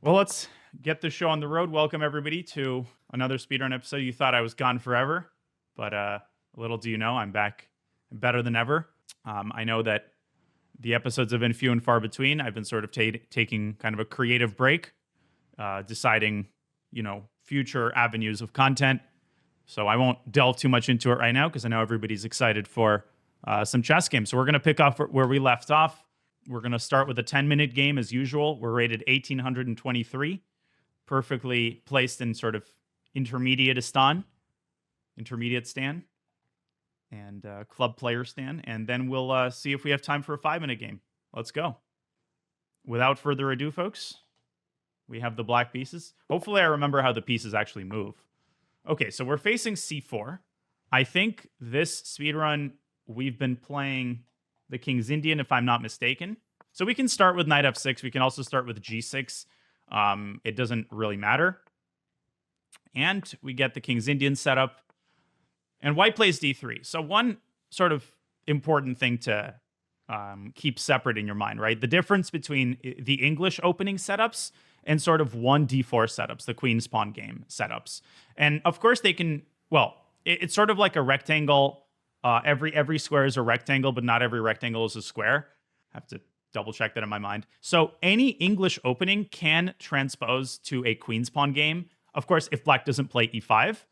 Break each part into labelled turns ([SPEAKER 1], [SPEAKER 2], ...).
[SPEAKER 1] Well, let's get the show on the road. Welcome, everybody, to another Speedrun episode. You thought I was gone forever, but little do you know, I'm back better than ever. I know that the episodes have been few and far between. I've been sort of taking kind of a creative break, deciding, future avenues of content. So I won't delve too much into it right now because I know everybody's excited for some chess games. So we're going to pick up where we left off. We're going to start with a 10-minute game as usual. We're rated 1823, perfectly placed in sort of intermediate stan, and club player stan. And then we'll see if we have time for a 5-minute game. Let's go. Without further ado, folks, we have the black pieces. Hopefully I remember how the pieces actually move. Okay, so we're facing c4. I think this speedrun, we've been playing the King's Indian, if I'm not mistaken. So we can start with knight f6. We can also start with g6. It doesn't really matter. And we get the King's Indian setup. And white plays d3. So one sort of important thing to keep separate in your mind, right? The difference between the English opening setups and sort of 1d4 setups, the queen's pawn game setups. And of course they can, well, it's sort of like a rectangle. Every square is a rectangle, but not every rectangle is a square. I have to double check that in my mind. So any English opening can transpose to a queen's pawn game. Of course, if black doesn't play e5,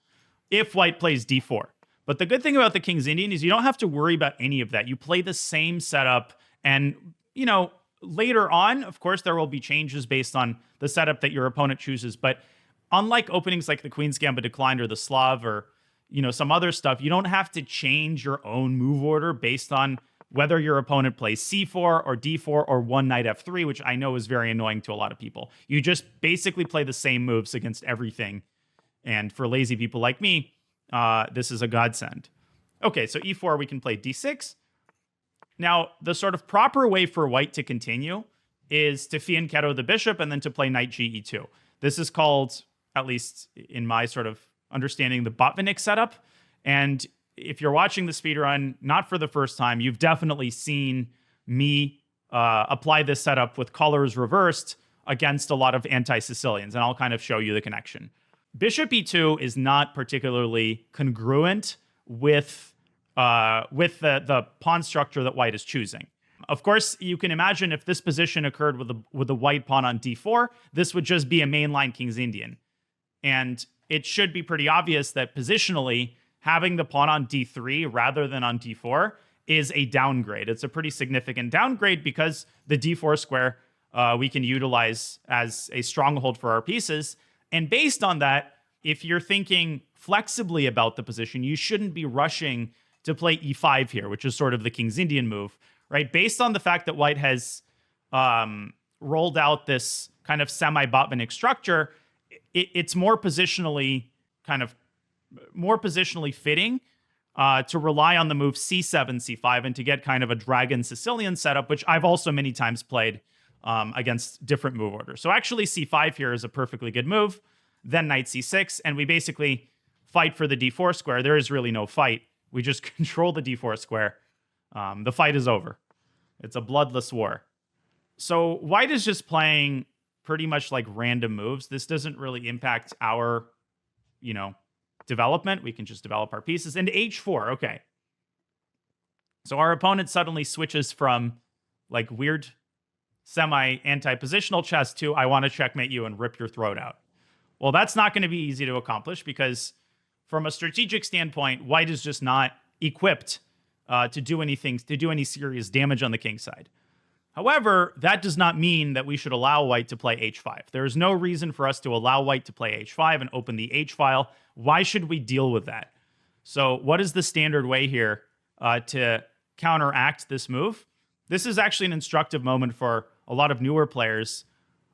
[SPEAKER 1] if white plays d4. But the good thing about the King's Indian is you don't have to worry about any of that. You play the same setup, and, later on, of course, there will be changes based on the setup that your opponent chooses. But unlike openings like the Queen's Gambit Declined or the Slav or some other stuff, you don't have to change your own move order based on whether your opponent plays c4 or d4 or one knight f3, which I know is very annoying to a lot of people. You just basically play the same moves against everything. And for lazy people like me, this is a godsend. Okay, so e4, we can play d6. Now, the sort of proper way for white to continue is to fianchetto the bishop and then to play knight ge2. This is called, at least in my sort of understanding, the Botvinnik setup. And if you're watching the speedrun, not for the first time, you've definitely seen me apply this setup with colors reversed against a lot of anti-Sicilians, and I'll kind of show you the connection. Bishop e2 is not particularly congruent with the pawn structure that white is choosing. Of course, you can imagine if this position occurred with the white pawn on d4, this would just be a mainline King's Indian. And it should be pretty obvious that positionally, having the pawn on d3 rather than on d4 is a downgrade. It's a pretty significant downgrade because the d4 square we can utilize as a stronghold for our pieces. And based on that, if you're thinking flexibly about the position, you shouldn't be rushing to play e5 here, which is sort of the King's Indian move, right? Based on the fact that white has rolled out this kind of semi-Botvinnik structure, it's more positionally fitting to rely on the move c7, c5, and to get kind of a Dragon Sicilian setup, which I've also many times played against different move orders. So actually c5 here is a perfectly good move. Then knight c6, and we basically fight for the d4 square. There is really no fight. We just control the d4 square. The fight is over. It's a bloodless war. So white is just playing pretty much like random moves. This doesn't really impact our, development. We can just develop our pieces. And h4, okay. So our opponent suddenly switches from like weird semi-anti-positional chess to I want to checkmate you and rip your throat out. Well, that's not going to be easy to accomplish because from a strategic standpoint, white is just not equipped to do any serious damage on the king side. However, that does not mean that we should allow white to play h5. There is no reason for us to allow white to play h5 and open the h file. Why should we deal with that? So what is the standard way here to counteract this move? This is actually an instructive moment for a lot of newer players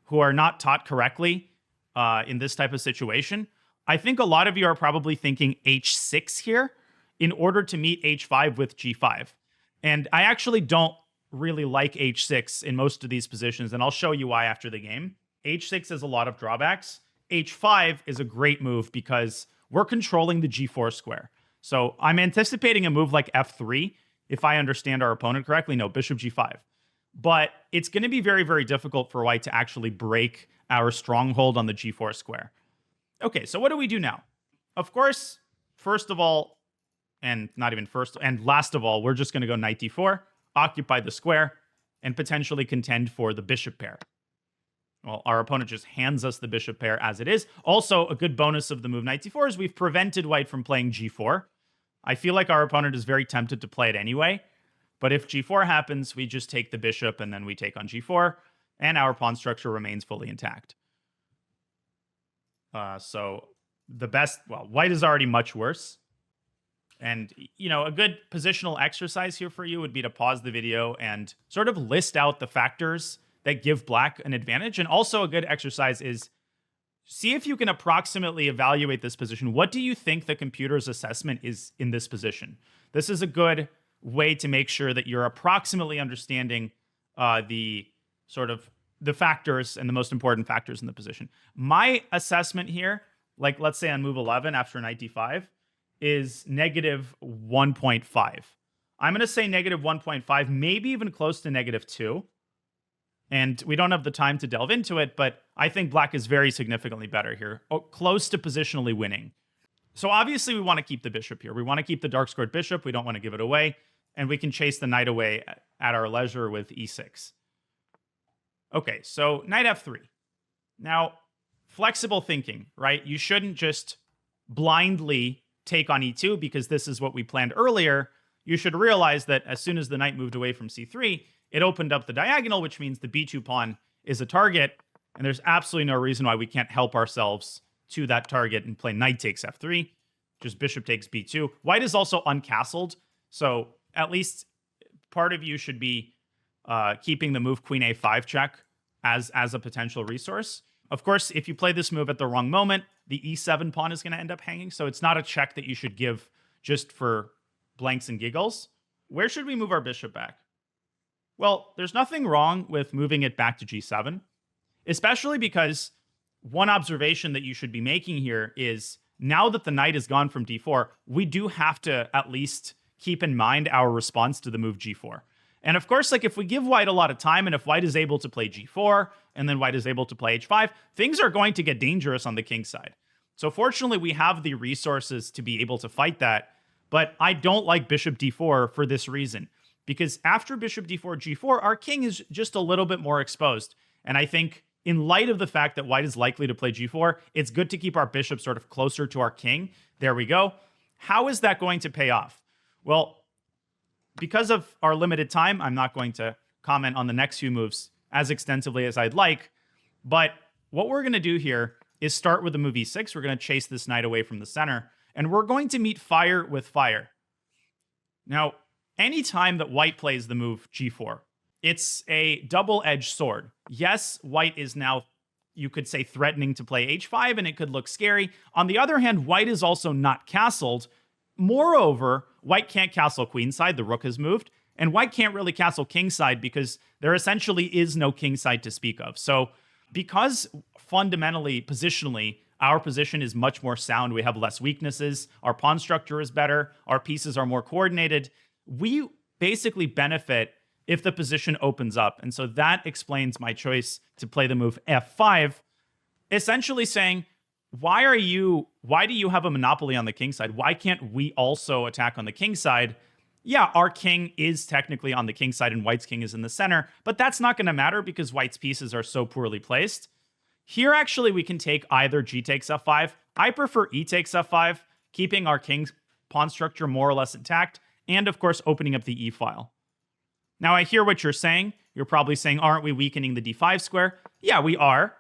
[SPEAKER 1] who are not taught correctly in this type of situation. I think a lot of you are probably thinking h6 here in order to meet h5 with g5. And I actually don't really like h6 in most of these positions, and I'll show you why after the game. h6 has a lot of drawbacks. h5 is a great move because we're controlling the g4 square. So I'm anticipating a move like f3, if I understand our opponent correctly. No, bishop g5. but it's going to be very, very difficult for white to actually break our stronghold on the g4 square. Okay, so what do we do now? Of course, first of all, and not even first, and last of all, we're just going to go knight d4, occupy the square, and potentially contend for the bishop pair. Well, our opponent just hands us the bishop pair as it is. Also, a good bonus of the move knight d4 is we've prevented white from playing g4. I feel like our opponent is very tempted to play it anyway, but if g4 happens, we just take the bishop and then we take on g4, and our pawn structure remains fully intact. So the best, well, white is already much worse. And, you know, a good positional exercise here for you would be to pause the video and sort of list out the factors that give black an advantage. And also a good exercise is see if you can approximately evaluate this position. What do you think the computer's assessment is in this position? This is a good way to make sure that you're approximately understanding the sort of the factors and the most important factors in the position. My assessment here, like let's say on move 11 after knight d5, is negative 1.5. I'm going to say negative 1.5, maybe even close to negative 2. And we don't have the time to delve into it, but I think black is very significantly better here, close to positionally winning. So obviously we want to keep the bishop here. We want to keep the dark squared bishop. We don't want to give it away. And we can chase the knight away at our leisure with e6. Okay, so knight f3. Now, flexible thinking, right? You shouldn't just blindly take on e2 because this is what we planned earlier. You should realize that as soon as the knight moved away from c3, it opened up the diagonal, which means the b2 pawn is a target, and there's absolutely no reason why we can't help ourselves to that target and play knight takes f3, just bishop takes b2. White is also uncastled, so at least part of you should be keeping the move queen a5 check as a potential resource. Of course, if you play this move at the wrong moment, the e7 pawn is going to end up hanging, so it's not a check that you should give just for blanks and giggles. Where should we move our bishop back? Well, there's nothing wrong with moving it back to g7, especially because one observation that you should be making here is now that the knight is gone from d4, we do have to at least keep in mind our response to the move g4. And of course, like if we give white a lot of time and if white is able to play g4 and then white is able to play h5, things are going to get dangerous on the king side. So fortunately, we have the resources to be able to fight that. But I don't like bishop d4 for this reason, because after bishop d4, g4, our king is just a little bit more exposed. And I think in light of the fact that white is likely to play g4, it's good to keep our bishop sort of closer to our king. There we go. How is that going to pay off? Well, because of our limited time, I'm not going to comment on the next few moves as extensively as I'd like. But what we're going to do here is start with the move e6. We're going to chase this knight away from the center. And we're going to meet fire with fire. Now, anytime that white plays the move g4, it's a double-edged sword. Yes, white is now, you could say, threatening to play h5, and it could look scary. On the other hand, white is also not castled. Moreover, white can't castle queenside, the rook has moved, and white can't really castle kingside because there essentially is no kingside to speak of. So because fundamentally, positionally, our position is much more sound, we have less weaknesses, our pawn structure is better, our pieces are more coordinated, we basically benefit if the position opens up. And so that explains my choice to play the move f5, essentially saying, why do you have a monopoly on the king side? Why can't we also attack on the king side? Yeah, our king is technically on the king side and white's king is in the center, but that's not going to matter because white's pieces are so poorly placed. Here, actually, we can take either g takes f5. I prefer e takes f5, keeping our king's pawn structure more or less intact, and of course, opening up the e file. Now, I hear what you're saying. You're probably saying, aren't we weakening the d5 square? Yeah, we are.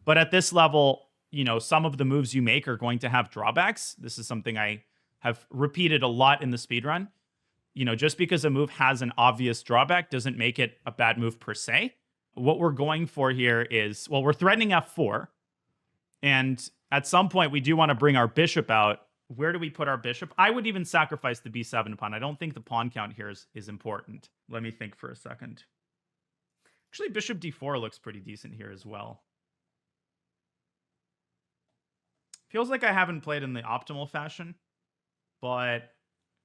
[SPEAKER 1] But at this level, you know, some of the moves you make are going to have drawbacks. This is something I have repeated a lot in the speedrun. You know, just because a move has an obvious drawback doesn't make it a bad move per se. What we're going for here is, well, we're threatening f4. And at some point, we do want to bring our bishop out. Where do we put our bishop? I would even sacrifice the b7 pawn. I don't think the pawn count here is important. Let me think for a second. Actually, bishop d4 looks pretty decent here as well. Feels like I haven't played in the optimal fashion, but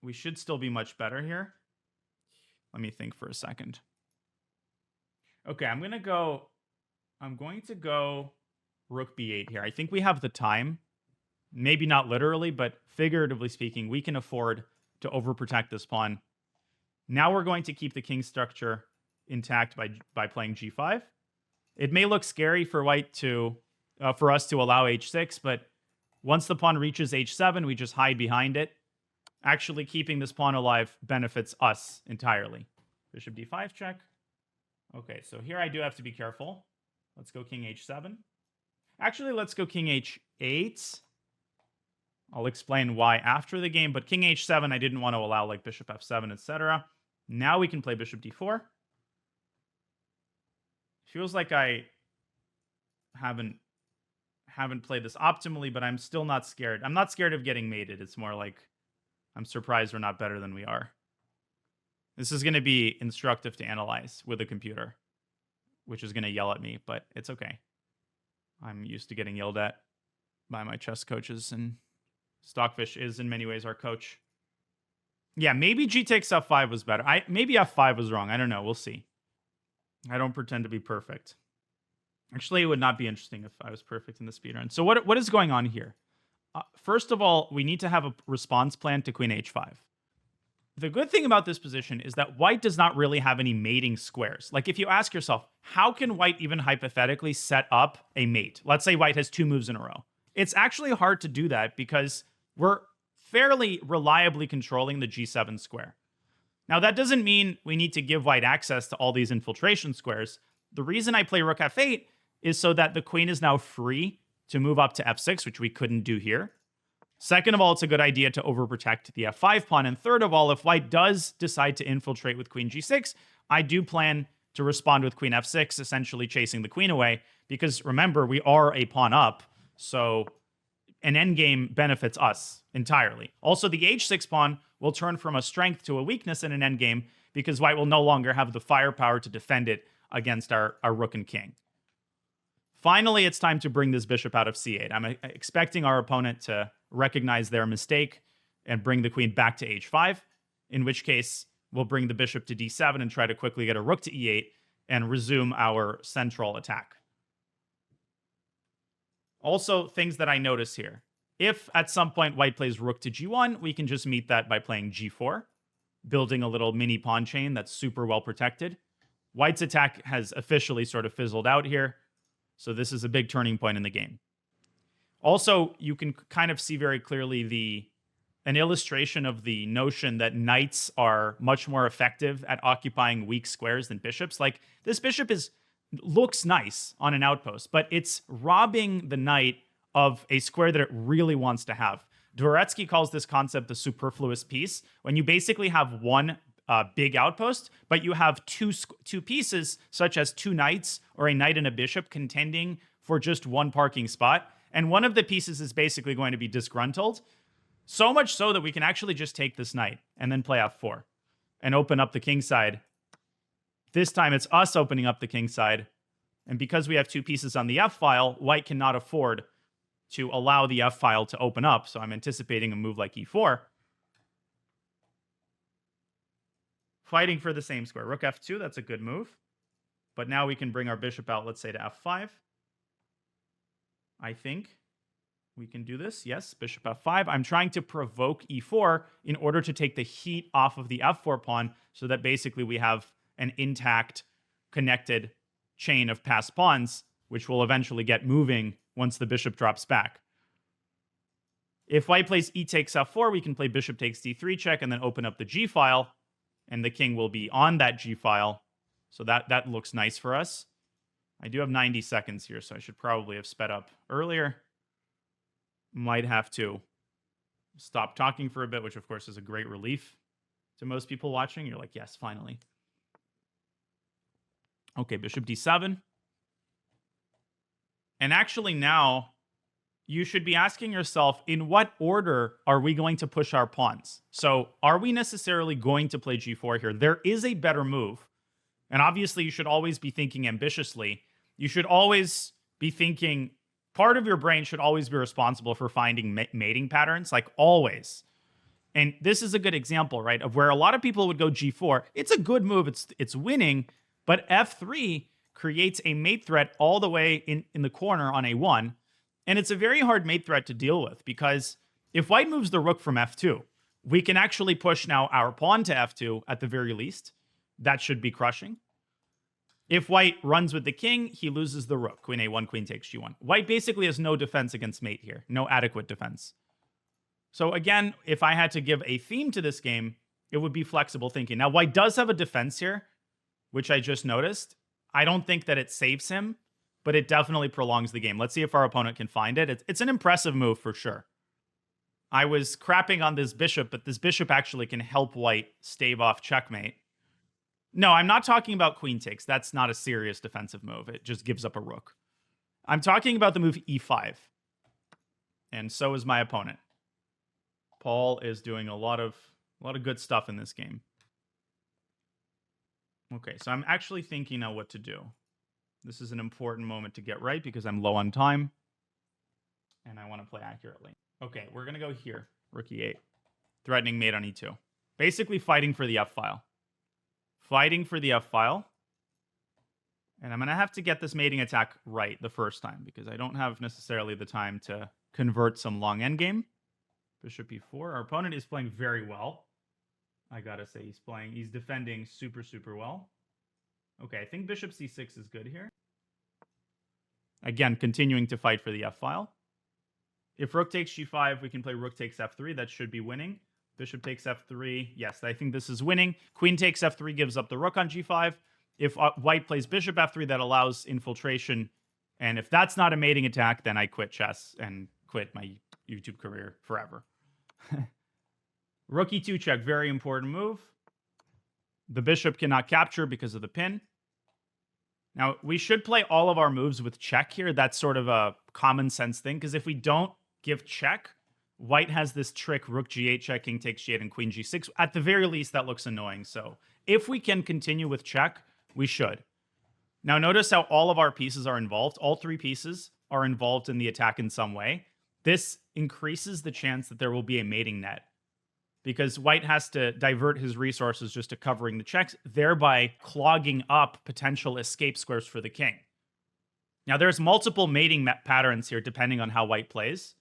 [SPEAKER 1] we should still be much better here. Let me think for a second. Okay, I'm going to go rook b8 here. I think we have the time. Maybe not literally, but figuratively speaking, we can afford to overprotect this pawn. Now we're going to keep the king structure intact by playing g5. It may look scary for white to for us to allow h6, but once the pawn reaches h7, we just hide behind it. Actually, keeping this pawn alive benefits us entirely. Bishop d5 check. Okay, so here I do have to be careful. Let's go king h7. Actually, let's go king h8. I'll explain why after the game, but king h7 I didn't want to allow like bishop f7, etc. Now we can play bishop d4. Feels like I haven't played this optimally, but I'm still not scared. I'm not scared of getting mated. It's more like I'm surprised we're not better than we are. This is going to be instructive to analyze with a computer, which is going to yell at me, but it's okay. I'm used to getting yelled at by my chess coaches, and Stockfish is in many ways our coach. Yeah, maybe g takes f5 was better. Maybe f5 was wrong. I don't know. We'll see. I don't pretend to be perfect. Actually, it would not be interesting if I was perfect in the speedrun. So what is going on here? First of all, we need to have a response plan to queen h5. The good thing about this position is that white does not really have any mating squares. Like if you ask yourself, how can white even hypothetically set up a mate? Let's say white has 2 moves in a row. It's actually hard to do that because we're fairly reliably controlling the g7 square. Now, that doesn't mean we need to give white access to all these infiltration squares. The reason I play rook f8 is so that the queen is now free to move up to f6, which we couldn't do here. Second of all, it's a good idea to overprotect the f5 pawn. And third of all, if white does decide to infiltrate with queen g6, I do plan to respond with queen f6, essentially chasing the queen away. Because remember, we are a pawn up, so an endgame benefits us entirely. Also, the h6 pawn will turn from a strength to a weakness in an endgame because white will no longer have the firepower to defend it against our rook and king. Finally, it's time to bring this bishop out of c8. I'm expecting our opponent to recognize their mistake and bring the queen back to h5, in which case we'll bring the bishop to d7 and try to quickly get a rook to e8 and resume our central attack. Also, things that I notice here. If at some point white plays rook to g1, we can just meet that by playing g4, building a little mini pawn chain that's super well protected. White's attack has officially sort of fizzled out here, so this is a big turning point in the game. Also, you can kind of see very clearly an illustration of the notion that knights are much more effective at occupying weak squares than bishops. Like, this bishop looks nice on an outpost, but it's robbing the knight of a square that it really wants to have. Dvoretsky calls this concept the superfluous piece, when you basically have one big outpost, but you have two pieces, such as 2 knights or a knight and a bishop contending for just one parking spot. And one of the pieces is basically going to be disgruntled. So much so that we can actually just take this knight and then play f4 and open up the kingside. This time it's us opening up the kingside. And because we have 2 pieces on the f-file, white cannot afford to allow the f-file to open up. So I'm anticipating a move like e4. Fighting for the same square. Rook f2, that's a good move. But now we can bring our bishop out, let's say, to f5. I think we can do this. Yes, bishop f5. I'm trying to provoke e4 in order to take the heat off of the f4 pawn so that basically we have an intact, connected chain of passed pawns, which will eventually get moving once the bishop drops back. If white plays e takes f4, we can play bishop takes d3 check and then open up the g-file, and the king will be on that g-file. So that looks nice for us. I do have 90 seconds here, so I should probably have sped up earlier. Might have to stop talking for a bit, which of course is a great relief to most people watching. You're like, yes, finally. Okay, bishop d7. And actually now, you should be asking yourself, in what order are we going to push our pawns? So are we necessarily going to play g4 here? There is a better move. And obviously, you should always be thinking ambitiously. You should always be thinking, part of your brain should always be responsible for finding mating patterns, like always. And this is a good example, right, of where a lot of people would go g4. It's a good move. It's winning. But f3 creates a mate threat all the way in the corner on a1. And it's a very hard mate threat to deal with because if white moves the rook from f2, we can actually push now our pawn to f2 at the very least. That should be crushing. If white runs with the king, he loses the rook. Queen a1, queen takes g1. White basically has no defense against mate here. No adequate defense. So again, if I had to give a theme to this game, it would be flexible thinking. Now, white does have a defense here, which I just noticed. I don't think that it saves him, but it definitely prolongs the game. Let's see if our opponent can find it. It's an impressive move for sure. I was crapping on this bishop, but this bishop actually can help white stave off checkmate. No, I'm not talking about queen takes. That's not a serious defensive move. It just gives up a rook. I'm talking about the move e5. And so is my opponent. Paul is doing a lot of good stuff in this game. Okay, so I'm actually thinking now what to do. This is an important moment to get right because I'm low on time. And I want to play accurately. Okay, we're going to go here. Rook e8. Threatening mate on e2. Basically fighting for the f-file. Fighting for the f-file. And I'm going to have to get this mating attack right the first time because I don't have necessarily the time to convert some long endgame. Bishop e4. Our opponent is playing very well. I got to say, he's defending super, super well. Okay, I think bishop c6 is good here. Again, continuing to fight for the f-file. If rook takes g5, we can play rook takes f3. That should be winning. Bishop takes f3. Yes, I think this is winning. Queen takes f3, gives up the rook on g5. If white plays bishop f3, that allows infiltration. And if that's not a mating attack, then I quit chess and quit my YouTube career forever. Rook e2 check, very important move. The bishop cannot capture because of the pin. Now, we should play all of our moves with check here. That's sort of a common sense thing, because if we don't give check, white has this trick, rook g8 check, king takes g8, and queen g6. At the very least, that looks annoying. So if we can continue with check, we should. Now, notice how all of our pieces are involved. All three pieces are involved in the attack in some way. This increases the chance that there will be a mating net, because white has to divert his resources just to covering the checks, thereby clogging up potential escape squares for the king. Now, there's multiple mating patterns here depending on how white plays.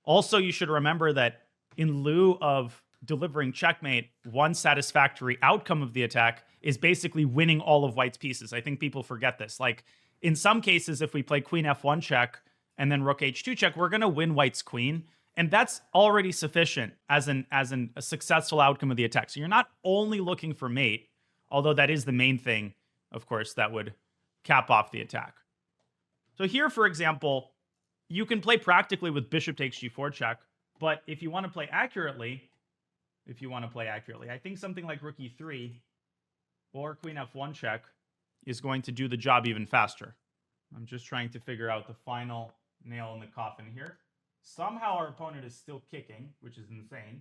[SPEAKER 1] Also, you should remember that in lieu of delivering checkmate, one satisfactory outcome of the attack is basically winning all of white's pieces. I think people forget this. Like, in some cases, if we play queen f1 check and then rook h2 check, we're going to win white's queen. And that's already sufficient as a successful outcome of the attack. So you're not only looking for mate, although that is the main thing, of course, that would cap off the attack. So here, for example, you can play practically with bishop takes g4 check, but if you want to play accurately, I think something like rook e3 or queen f1 check is going to do the job even faster. I'm just trying to figure out the final nail in the coffin here. Somehow our opponent is still kicking, which is insane.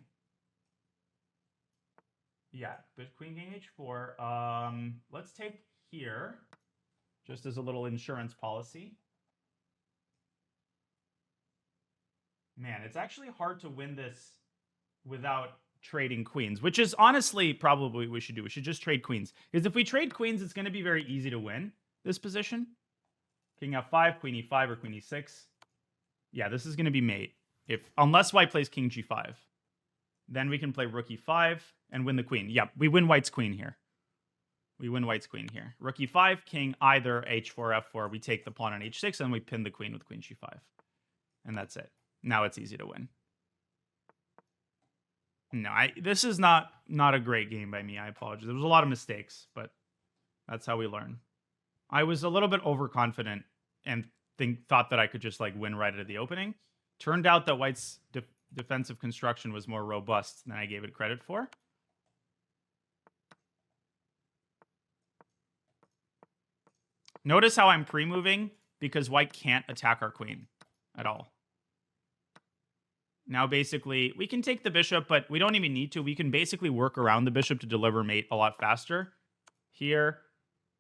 [SPEAKER 1] Yeah, but queen king h4. Let's take here, just as a little insurance policy. Man, it's actually hard to win this without trading queens, which is honestly probably what we should do. We should just trade queens. Because if we trade queens, it's going to be very easy to win this position. King f5, queen e5, or queen e6. Yeah, this is going to be mate. Unless white plays king g5. Then we can play rook e5 and win the queen. Yeah, we win white's queen here. Rook e5, king either h4, f4. We take the pawn on h6, and we pin the queen with queen g5. And that's it. Now it's easy to win. No, this is not a great game by me. I apologize. There was a lot of mistakes, but that's how we learn. I was a little bit overconfident and thought that I could just like win right at the opening. Turned out that white's defensive construction was more robust than I gave it credit for. Notice how I'm pre-moving because white can't attack our queen at all. Now, basically, we can take the bishop, but we don't even need to. We can basically work around the bishop to deliver mate a lot faster. Here.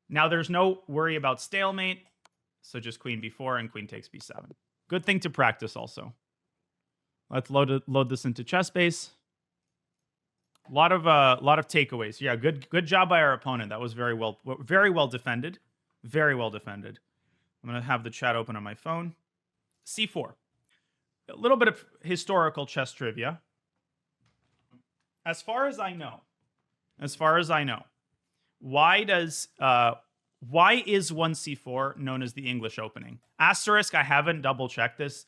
[SPEAKER 1] Now, there's no worry about stalemate. So just queen b4 and queen takes b7. Good thing to practice also. Let's load this into ChessBase. A lot of takeaways. Yeah, good job by our opponent. That was very well defended. Very well defended. I'm going to have the chat open on my phone. C4. A little bit of historical chess trivia. As far as I know, why is 1c4 known as the English opening? Asterisk, I haven't double checked this.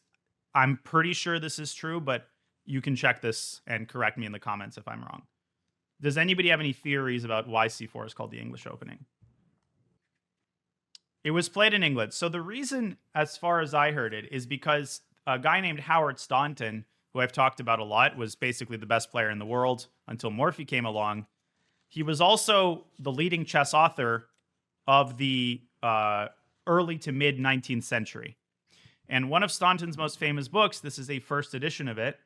[SPEAKER 1] I'm pretty sure this is true, but you can check this and correct me in the comments if I'm wrong. Does anybody have any theories about why c4 is called the English opening? It was played in England. So the reason, as far as I heard it, is because a guy named Howard Staunton, who I've talked about a lot, was basically the best player in the world until Morphy came along. He was also the leading chess author of the early to mid 19th century. And one of Staunton's most famous books, this is a first edition of it,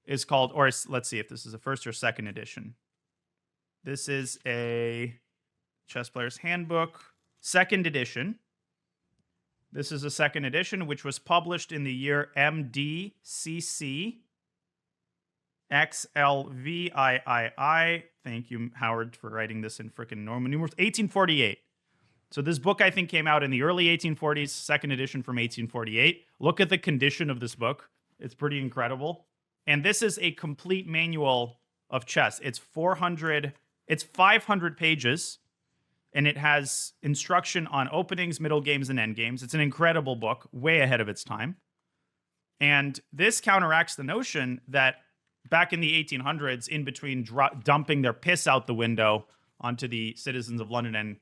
[SPEAKER 1] is called, or let's see if this is a first or second edition. This is a Chess Player's Handbook, second edition. This is a second edition, which was published in the year MDCC XLVIII. Thank you, Howard, for writing this in frickin' Roman numerals. 1848. So this book, I think, came out in the early 1840s, second edition from 1848. Look at the condition of this book. It's pretty incredible. And this is a complete manual of chess. It's 500 pages, and it has instruction on openings, middle games, and end games. It's an incredible book, way ahead of its time. And this counteracts the notion that back in the 1800s, in between dumping their piss out the window onto the citizens of London and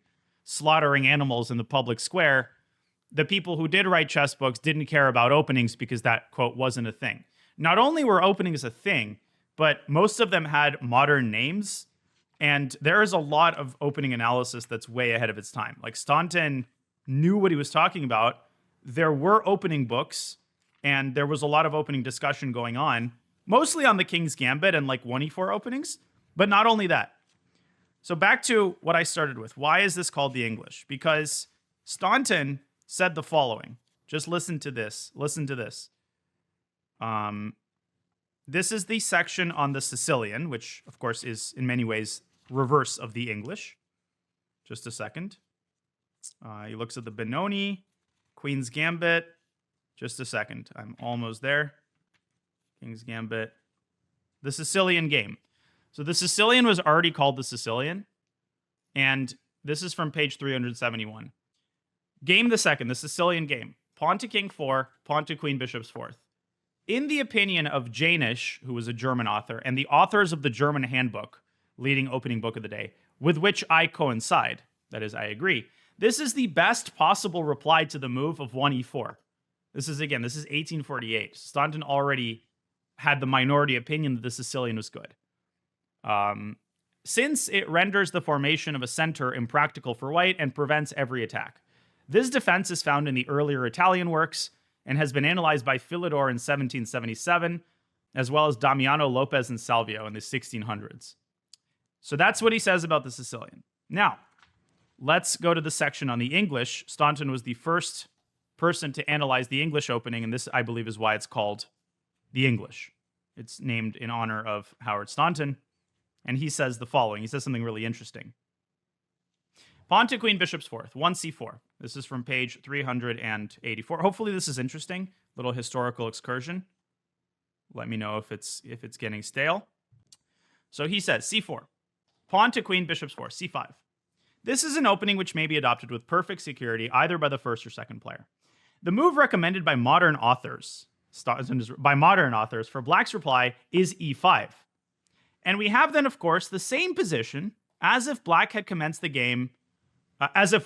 [SPEAKER 1] slaughtering animals in the public square, the people who did write chess books didn't care about openings because that, quote, wasn't a thing. Not only were openings a thing, but most of them had modern names, and there is a lot of opening analysis that's way ahead of its time. Like, Staunton knew what he was talking about. There were opening books, and there was a lot of opening discussion going on, mostly on the King's Gambit and like 1e4 openings, but not only that. So back to what I started with. Why is this called the English? Because Staunton said the following. Just listen to this. Listen to this. This is the section on the Sicilian, which, of course, is in many ways reverse of the English. Just a second. He looks at the Benoni, Queen's Gambit. Just a second. I'm almost there. King's Gambit. The Sicilian game. So the Sicilian was already called the Sicilian, and this is from page 371. Game the second, the Sicilian game. Pawn to king 4, pawn to queen bishop's 4th. In the opinion of Janisch, who was a German author, and the authors of the German Handbook, leading opening book of the day, with which I coincide, that is, I agree, this is the best possible reply to the move of 1e4. This is 1848. Staunton already had the minority opinion that the Sicilian was good. Since it renders the formation of a center impractical for white and prevents every attack. This defense is found in the earlier Italian works and has been analyzed by Philidor in 1777, as well as Damiano, Lopez, and Salvio in the 1600s. So that's what he says about the Sicilian. Now, let's go to the section on the English. Staunton was the first person to analyze the English opening, and this, I believe, is why it's called the English. It's named in honor of Howard Staunton. And he says the following. He says something really interesting. Pawn to queen bishop's 4th, 1c4. This is from page 384. Hopefully this is interesting. Little historical excursion. Let me know if it's getting stale. So he says c4. Pawn to queen bishop's 4, c5. This is an opening which may be adopted with perfect security either by the first or second player. The move recommended by modern authors for black's reply is e5. And we have then, of course, the same position as if black had commenced the game, as if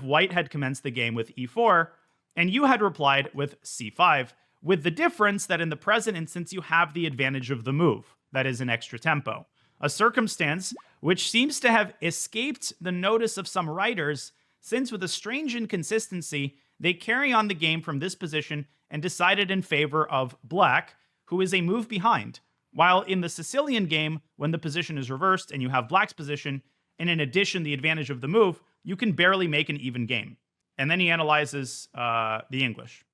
[SPEAKER 1] white had commenced the game with e4, and you had replied with c5, with the difference that in the present instance you have the advantage of the move, that is an extra tempo, a circumstance which seems to have escaped the notice of some writers, since with a strange inconsistency, they carry on the game from this position and decided in favor of black, who is a move behind. While in the Sicilian game, when the position is reversed and you have black's position, and in addition the advantage of the move, you can barely make an even game. And then he analyzes the English.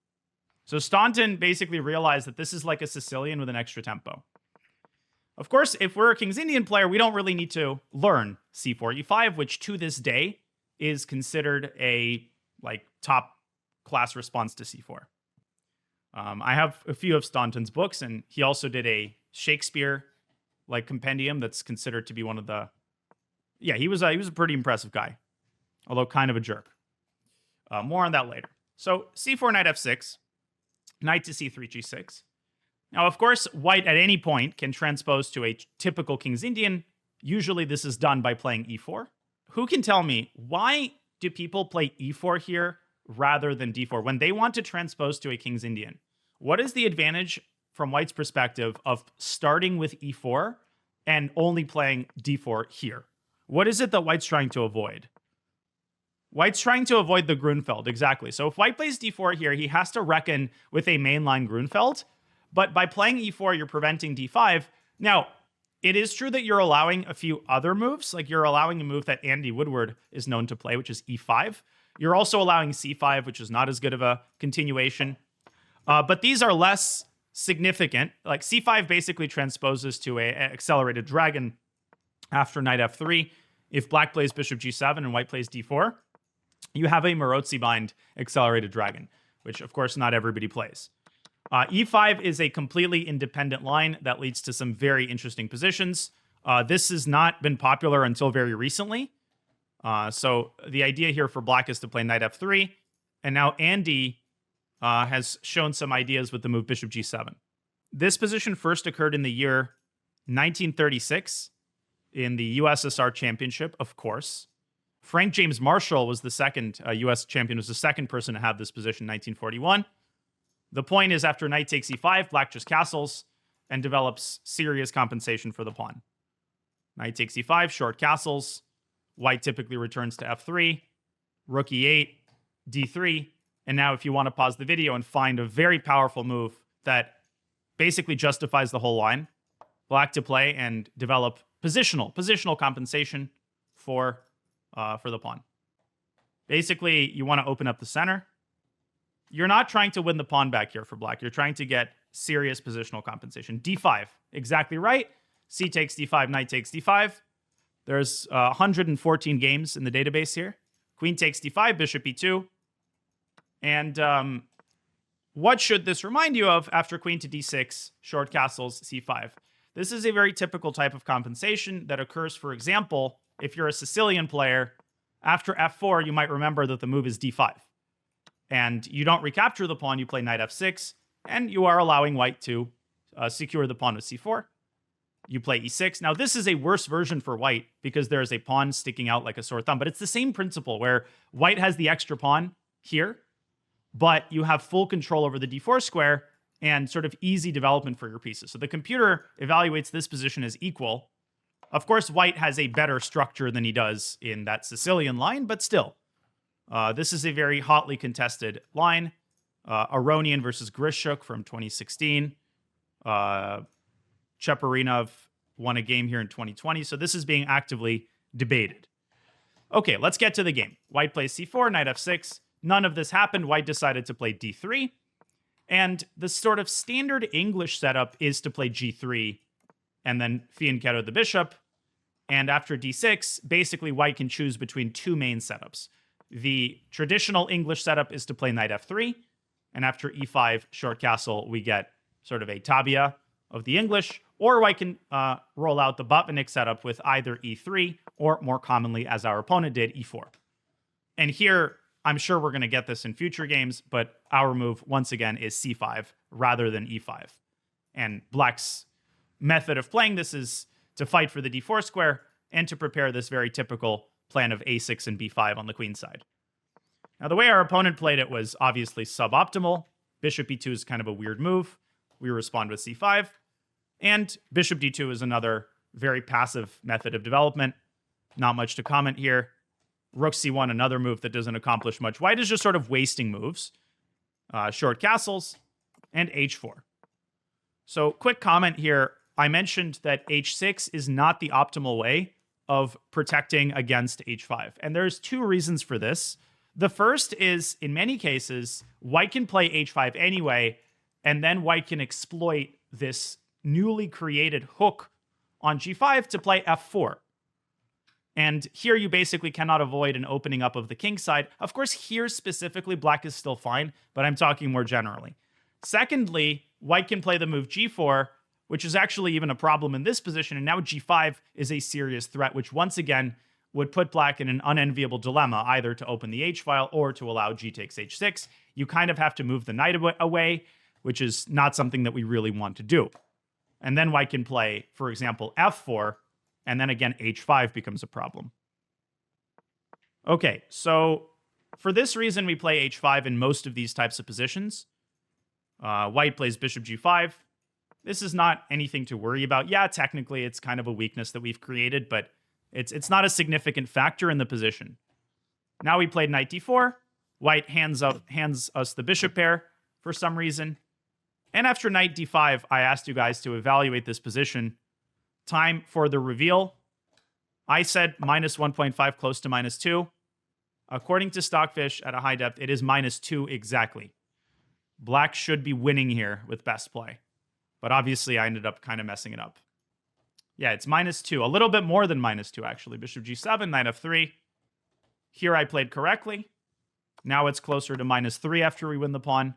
[SPEAKER 1] So Staunton basically realized that this is like a Sicilian with an extra tempo. Of course, if we're a King's Indian player, we don't really need to learn c4, e5, which to this day is considered a like top class response to c4. I have a few of Staunton's books, and he also did a Shakespeare like compendium that's considered to be one of the. Yeah, he was a pretty impressive guy, although kind of a jerk. More on that later. So c4, knight f6, knight to c3, g6. Now, of course, white at any point can transpose to a typical King's Indian. Usually this is done by playing e4. Who can tell me why do people play e4 here rather than d4 when they want to transpose to a King's Indian? What is the advantage from white's perspective of starting with e4 and only playing d4 here? What is it that white's trying to avoid? White's trying to avoid the Grunfeld, exactly. So if white plays d4 here, he has to reckon with a mainline Grunfeld. But by playing e4, you're preventing d5. Now, it is true that you're allowing a few other moves. Like you're allowing a move that Andy Woodward is known to play, which is e5. You're also allowing c5, which is not as good of a continuation. But these are less significant. Like c5 basically transposes to an accelerated dragon after knight f3. If black plays bishop g7 and white plays d4, you have a Marozzi bind accelerated dragon, which of course not everybody plays. E5 is a completely independent line that leads to some very interesting positions. This has not been popular until very recently. So the idea here for black is to play knight f3. And now Andy has shown some ideas with the move bishop g7. This position first occurred in the year 1936 in the USSR Championship, of course. Frank James Marshall was the second U.S. champion, was the second person to have this position in 1941. The point is, after knight takes e5, black just castles and develops serious compensation for the pawn. Knight takes e5, short castles. White typically returns to f3, rook e8, d3. And now if you want to pause the video and find a very powerful move that basically justifies the whole line, black to play and develop positional compensation for the pawn. Basically, you want to open up the center. You're not trying to win the pawn back here for black. You're trying to get serious positional compensation. d5, exactly right. C takes d5, knight takes d5. There's 114 games in the database here. Queen takes d5, bishop e2. And what should this remind you of after queen to d6, short castles, c5? This is a very typical type of compensation that occurs, for example, if you're a Sicilian player. After f4, you might remember that the move is d5. And you don't recapture the pawn, you play knight f6, and you are allowing white to secure the pawn with c4. You play e6. Now, this is a worse version for white because there is a pawn sticking out like a sore thumb, but it's the same principle where white has the extra pawn here, but you have full control over the d4 square and sort of easy development for your pieces. So the computer evaluates this position as equal. Of course, white has a better structure than he does in that Sicilian line, but still. This is a very hotly contested line. Aronian versus Grishuk from 2016. Cheparinov won a game here in 2020. So this is being actively debated. Okay, let's get to the game. White plays c4, knight f6. None of this happened. White decided to play d3. And the sort of standard English setup is to play g3 and then fianchetto the bishop. And after d6, basically white can choose between two main setups. The traditional English setup is to play knight f3. And after e5, short castle, we get sort of a tabia of the English. Or white can roll out the Botvinnik setup with either e3 or, more commonly, as our opponent did, e4. And here, I'm sure we're going to get this in future games, but our move, once again, is c5 rather than e5. And black's method of playing this is to fight for the d4 square and to prepare this very typical plan of a6 and b5 on the queen side. Now, the way our opponent played it was obviously suboptimal. Bishop e2 is kind of a weird move. We respond with c5. And bishop d2 is another very passive method of development. Not much to comment here. Rook c1, another move that doesn't accomplish much. White is just sort of wasting moves. Short castles, and h4. So quick comment here. I mentioned that h6 is not the optimal way of protecting against h5. And there's two reasons for this. The first is, in many cases, white can play h5 anyway, and then white can exploit this newly created hook on g5 to play f4. And here you basically cannot avoid an opening up of the kingside. Of course, here specifically, black is still fine, but I'm talking more generally. Secondly, white can play the move g4, which is actually even a problem in this position, and now g5 is a serious threat, which once again would put black in an unenviable dilemma, either to open the h-file or to allow g takes h6. You kind of have to move the knight away, which is not something that we really want to do. And then white can play, for example, f4, and then again, h5 becomes a problem. Okay, so for this reason, we play h5 in most of these types of positions. White plays bishop g5. This is not anything to worry about. Yeah, technically, it's kind of a weakness that we've created, but it's not a significant factor in the position. Now we played knight d4. White hands us the bishop pair for some reason. And after knight d5, I asked you guys to evaluate this position. Time for the reveal. I said minus 1.5 close to minus 2. According to Stockfish at a high depth, it is minus 2 exactly. Black should be winning here with best play. But obviously, I ended up kind of messing it up. Yeah, it's minus 2. A little bit more than minus 2, actually. Bishop g7, knight f3. Here I played correctly. Now it's closer to minus 3 after we win the pawn.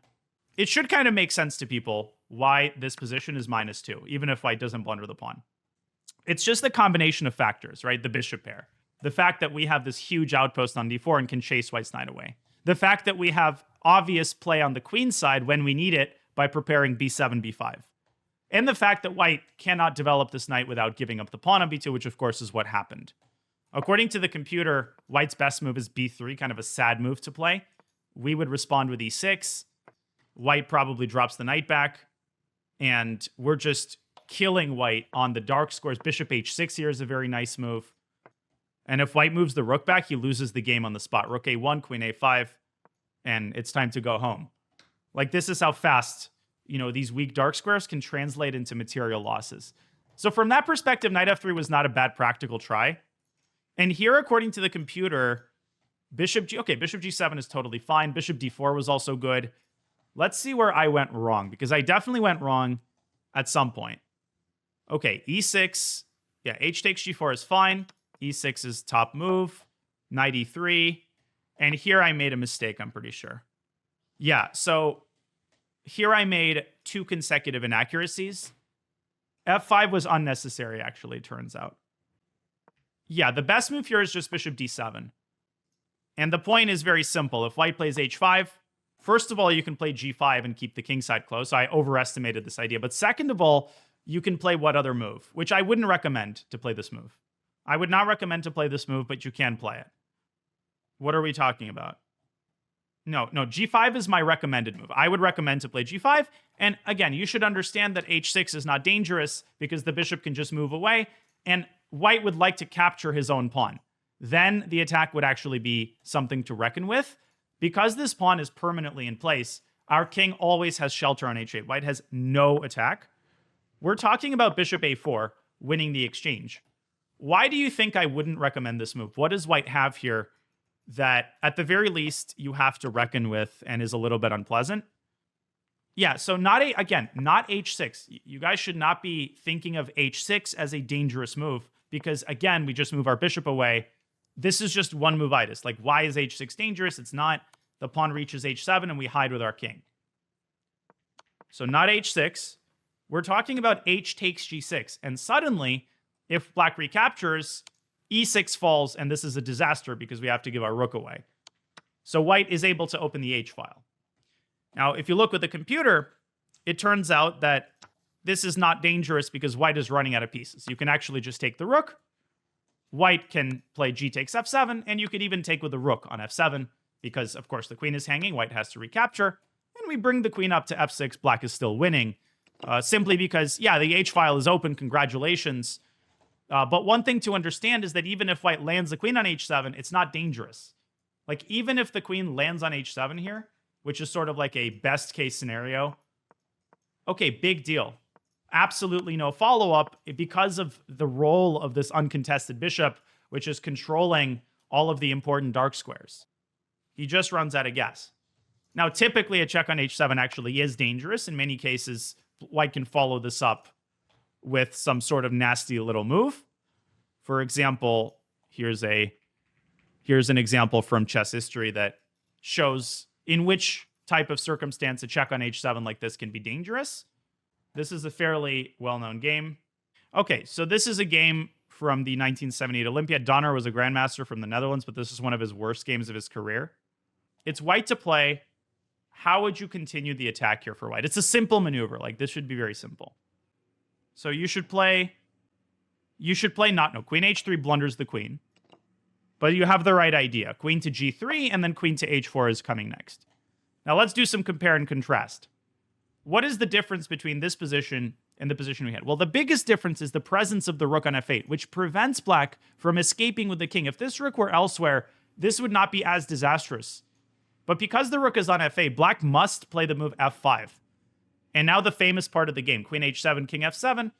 [SPEAKER 1] It should kind of make sense to people why this position is minus 2, even if white doesn't blunder the pawn. It's just the combination of factors, right? The bishop pair. The fact that we have this huge outpost on d4 and can chase white's knight away. The fact that we have obvious play on the queen side when we need it by preparing b7, b5. And the fact that white cannot develop this knight without giving up the pawn on b2, which of course is what happened. According to the computer, white's best move is b3, kind of a sad move to play. We would respond with e6. White probably drops the knight back. And we're just killing white on the dark squares. Bishop h6 here is a very nice move. And if white moves the rook back, he loses the game on the spot. Rook a1, queen a5, and it's time to go home. Like, this is how fast, you know, these weak dark squares can translate into material losses. So from that perspective, knight f3 was not a bad practical try. And here, according to the computer, bishop g7 is totally fine. Bishop d4 was also good. Let's see where I went wrong, because I definitely went wrong at some point. Okay, e6. Yeah, h takes g4 is fine. e6 is top move. Knight e3. And here I made a mistake, I'm pretty sure. Yeah, so here I made 2 consecutive inaccuracies. f5 was unnecessary, actually, it turns out. Yeah, the best move here is just bishop d7. And the point is very simple. If white plays h5, first of all, you can play g5 and keep the kingside close. So I overestimated this idea. But second of all, you can play what other move, which I wouldn't recommend to play this move. I would not recommend to play this move, but you can play it. What are we talking about? No, g5 is my recommended move. I would recommend to play g5. And again, you should understand that h6 is not dangerous because the bishop can just move away. And white would like to capture his own pawn. Then the attack would actually be something to reckon with. Because this pawn is permanently in place, our king always has shelter on h8. White has no attack. We're talking about bishop a4 winning the exchange. Why do you think I wouldn't recommend this move? What does white have here that, at the very least, you have to reckon with and is a little bit unpleasant? Yeah, so not h6. You guys should not be thinking of h6 as a dangerous move because, again, we just move our bishop away. This is just one move-itis. Like, why is h6 dangerous? It's not. The pawn reaches h7 and we hide with our king. So not h6. We're talking about h takes g6. And suddenly, if black recaptures, e6 falls, and this is a disaster because we have to give our rook away. So white is able to open the h-file. Now, if you look with the computer, it turns out that this is not dangerous because white is running out of pieces. You can actually just take the rook. White can play g takes f7, and you could even take with the rook on f7 because, of course, the queen is hanging. White has to recapture, and we bring the queen up to f6. Black is still winning simply because, yeah, the h-file is open. Congratulations. But one thing to understand is that even if white lands the queen on h7, it's not dangerous. Like, even if the queen lands on h7 here, which is sort of like a best case scenario, okay, big deal. Absolutely no follow-up because of the role of this uncontested bishop, which is controlling all of the important dark squares. He just runs out of gas. Now, typically, a check on h7 actually is dangerous. In many cases, white can follow this up with some sort of nasty little move. For example, Here's an example from chess history that shows in which type of circumstance a check on h7 like this can be dangerous. This is a fairly well-known game. Okay, so this is a game from the 1978 Olympiad. Donner was a grandmaster from the Netherlands, but this is one of his worst games of his career. It's white to play. How would you continue the attack here for white? It's a simple maneuver. Like, this should be very simple. So you should play queen h3 blunders the queen. But you have the right idea. Queen to g3, and then queen to h4 is coming next. Now let's do some compare and contrast. What is the difference between this position and the position we had? Well, the biggest difference is the presence of the rook on f8, which prevents black from escaping with the king. If this rook were elsewhere, this would not be as disastrous. But because the rook is on f8, black must play the move f5. And now the famous part of the game, queen h7, king f7.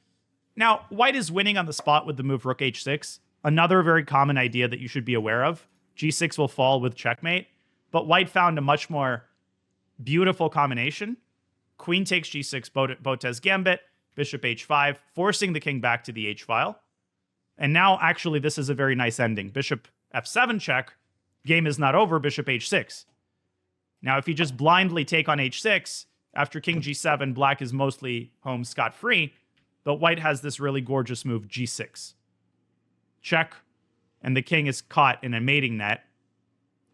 [SPEAKER 1] Now, white is winning on the spot with the move rook h6. Another very common idea that you should be aware of. g6 will fall with checkmate. But white found a much more beautiful combination. Queen takes g6, Botez gambit, bishop h5, forcing the king back to the h-file. And now, actually, this is a very nice ending. Bishop f7 check, game is not over, bishop h6. Now, if you just blindly take on h6, after king g7, black is mostly home scot-free, but white has this really gorgeous move, g6. Check, and the king is caught in a mating net.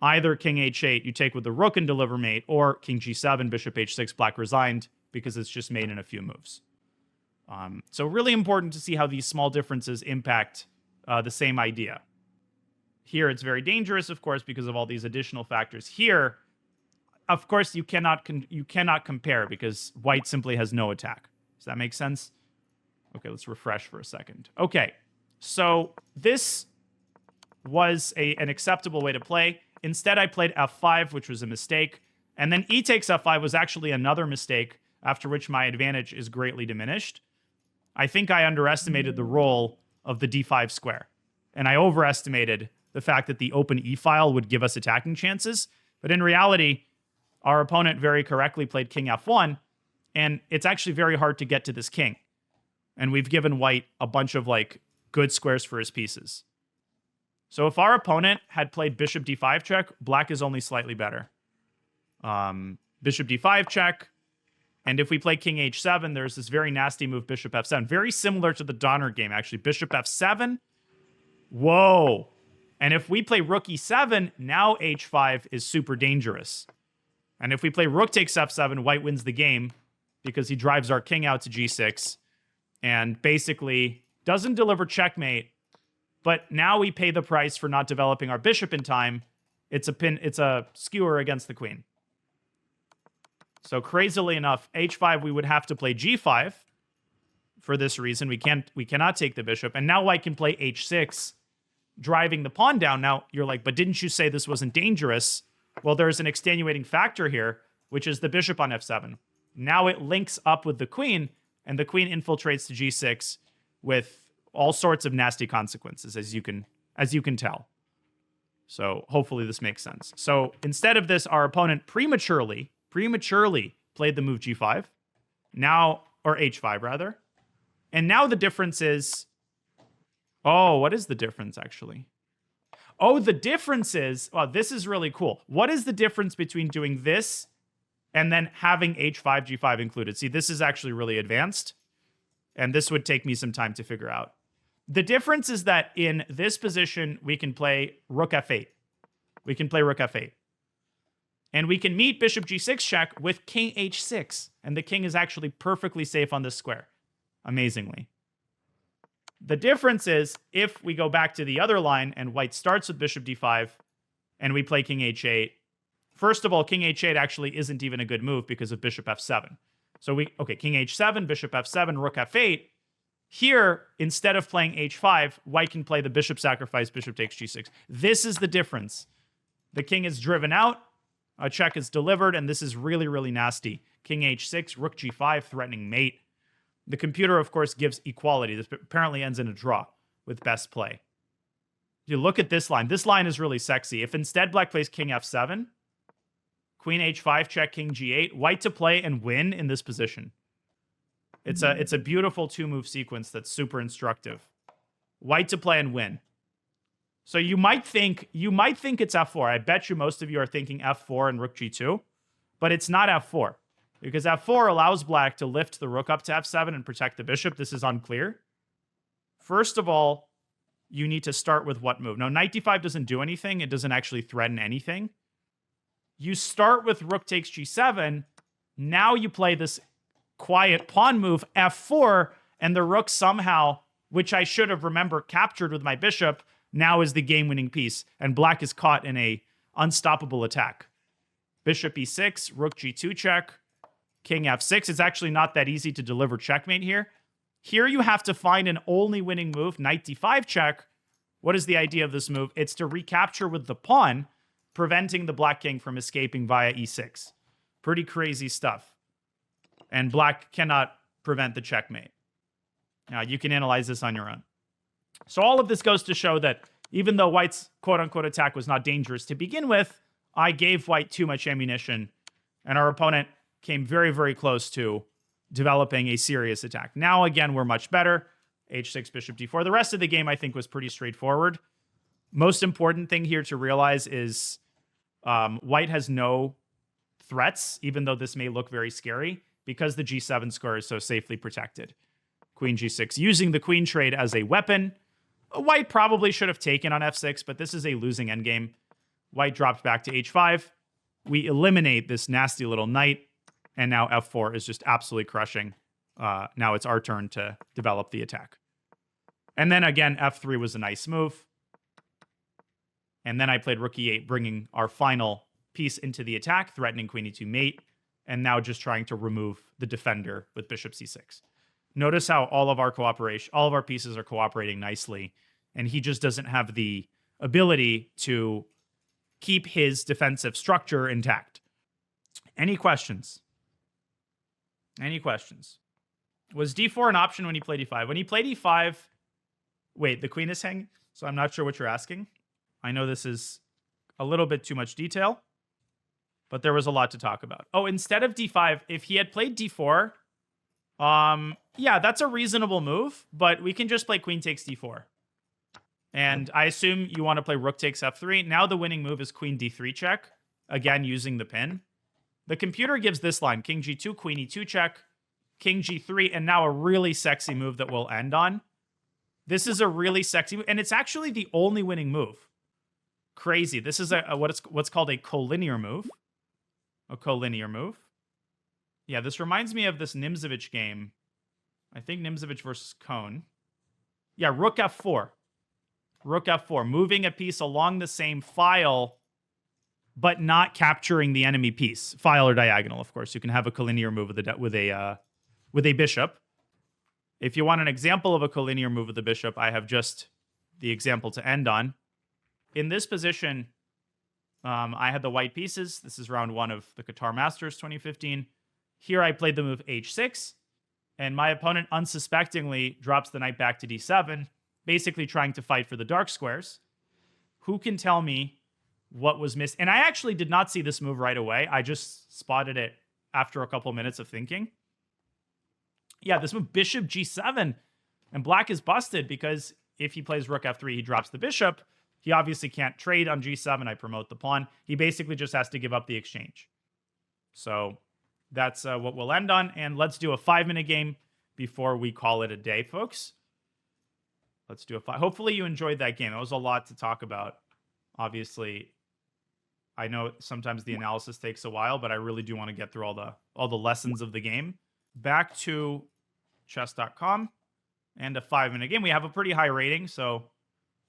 [SPEAKER 1] Either king h8, you take with the rook and deliver mate, or king g7, bishop h6, black resigned, because it's just made in a few moves. So really important to see how these small differences impact the same idea. Here, it's very dangerous, of course, because of all these additional factors. Here, of course, you cannot compare, because white simply has no attack. Does that make sense? Okay, let's refresh for a second. Okay, so this was an acceptable way to play. Instead, I played f5, which was a mistake. And then e takes f5 was actually another mistake, after which my advantage is greatly diminished. I think I underestimated the role of the d5 square. And I overestimated the fact that the open e-file would give us attacking chances. But in reality, our opponent very correctly played king f1, and it's actually very hard to get to this king. And we've given white a bunch of, like, good squares for his pieces. So if our opponent had played bishop d5 check, black is only slightly better. Bishop d5 check. And if we play king h7, there's this very nasty move, bishop f7. Very similar to the Donner game, actually. Bishop f7. Whoa. And if we play rook e7, now h5 is super dangerous. And if we play rook takes f7, white wins the game because he drives our king out to g6 and basically doesn't deliver checkmate. But now we pay the price for not developing our bishop in time. It's a skewer against the queen. So crazily enough, h5, we would have to play g5 for this reason. We cannot take the bishop. And now white can play h6, driving the pawn down. Now you're like, but didn't you say this wasn't dangerous? Well, there's an extenuating factor here, which is the bishop on f7. Now it links up with the queen, and the queen infiltrates to g6 with all sorts of nasty consequences, as you can tell. So hopefully this makes sense. So instead of this, our opponent prematurely played the move g5. Now, or h5 rather. And now the difference is, oh, what is the difference actually? Oh, the difference is, well, this is really cool. What is the difference between doing this and then having h5, g5 included? See, this is actually really advanced, and this would take me some time to figure out. The difference is that in this position, we can play rook f8. We can play rook f8. And we can meet bishop g6 check with king h6. And the king is actually perfectly safe on this square, amazingly. The difference is, if we go back to the other line and white starts with bishop d5 and we play king h8, first of all, king h8 actually isn't even a good move because of bishop f7. So king h7, bishop f7, rook f8. Here, instead of playing h5, white can play the bishop sacrifice, bishop takes g6. This is the difference. The king is driven out, a check is delivered, and this is really, really nasty. King h6, rook g5, threatening mate. The computer, of course, gives equality. This apparently ends in a draw with best play. You look at this line. This line is really sexy. If instead black plays king f7, queen h5 check, king g8, white to play and win in this position. It's a beautiful two-move sequence that's super instructive. White to play and win. So you might think it's f4. I bet you most of you are thinking f4 and rook g2, but it's not f4 because f4 allows black to lift the rook up to f7 and protect the bishop. This is unclear. First of all, you need to start with what move? Now, knight d5 doesn't do anything. It doesn't actually threaten anything. You start with rook takes g7. Now you play this quiet pawn move, f4, and the rook somehow, which I should have captured with my bishop, now is the game-winning piece, and black is caught in a unstoppable attack. Bishop e6, rook g2 check, king f6. It's actually not that easy to deliver checkmate here. Here you have to find an only winning move, knight d5 check. What is the idea of this move? It's to recapture with the pawn, preventing the black king from escaping via e6. Pretty crazy stuff. And black cannot prevent the checkmate. Now, you can analyze this on your own. So all of this goes to show that even though white's quote-unquote attack was not dangerous to begin with, I gave white too much ammunition, and our opponent came very, very close to developing a serious attack. Now, again, we're much better. h6, bishop d4. The rest of the game, I think, was pretty straightforward. Most important thing here to realize is white has no threats, even though this may look very scary, because the g7 square is so safely protected. Queen g6, using the queen trade as a weapon. White probably should have taken on f6, but this is a losing endgame. White dropped back to h5. We eliminate this nasty little knight, and now f4 is just absolutely crushing. Now it's our turn to develop the attack. And then again, f3 was a nice move. And then I played rook e8, bringing our final piece into the attack, threatening queen e2 mate, and now just trying to remove the defender with bishop c6. Notice how all of our pieces are cooperating nicely, and he just doesn't have the ability to keep his defensive structure intact. Any questions? Any questions? Was d4 an option when he played e5? When he played e5, wait, the queen is hanging? So I'm not sure what you're asking. I know this is a little bit too much detail, but there was a lot to talk about. Oh, instead of d5, if he had played d4, yeah, that's a reasonable move, but we can just play queen takes d4. And I assume you want to play rook takes f3. Now the winning move is queen d3 check, again using the pin. The computer gives this line, king g2, queen e2 check, king g3, and now a really sexy move that we'll end on. This is a really sexy move, and it's actually the only winning move. Crazy. This is what's called a collinear move. A collinear move. Yeah, this reminds me of this Nimzovich game. I think Nimzovich versus Kohn. Yeah, rook f4. Rook f4, moving a piece along the same file, but not capturing the enemy piece. File or diagonal, of course. You can have a collinear move with a bishop. If you want an example of a collinear move with the bishop, I have just the example to end on. In this position, I had the white pieces. This is round one of the Qatar Masters 2015. Here I played the move h6, and my opponent unsuspectingly drops the knight back to d7, basically trying to fight for the dark squares. Who can tell me what was missed? And I actually did not see this move right away. I just spotted it after a couple minutes of thinking. Yeah, this move, bishop g7, and black is busted because if he plays rook f3, he drops the bishop. He obviously can't trade on g7. I promote the pawn. He basically just has to give up the exchange. So that's what we'll end on. And let's do a 5-minute game before we call it a day, folks. Let's do a 5. Hopefully you enjoyed that game. It was a lot to talk about. Obviously, I know sometimes the analysis takes a while, but I really do want to get through all the lessons of the game. Back to chess.com and a 5-minute game. We have a pretty high rating, so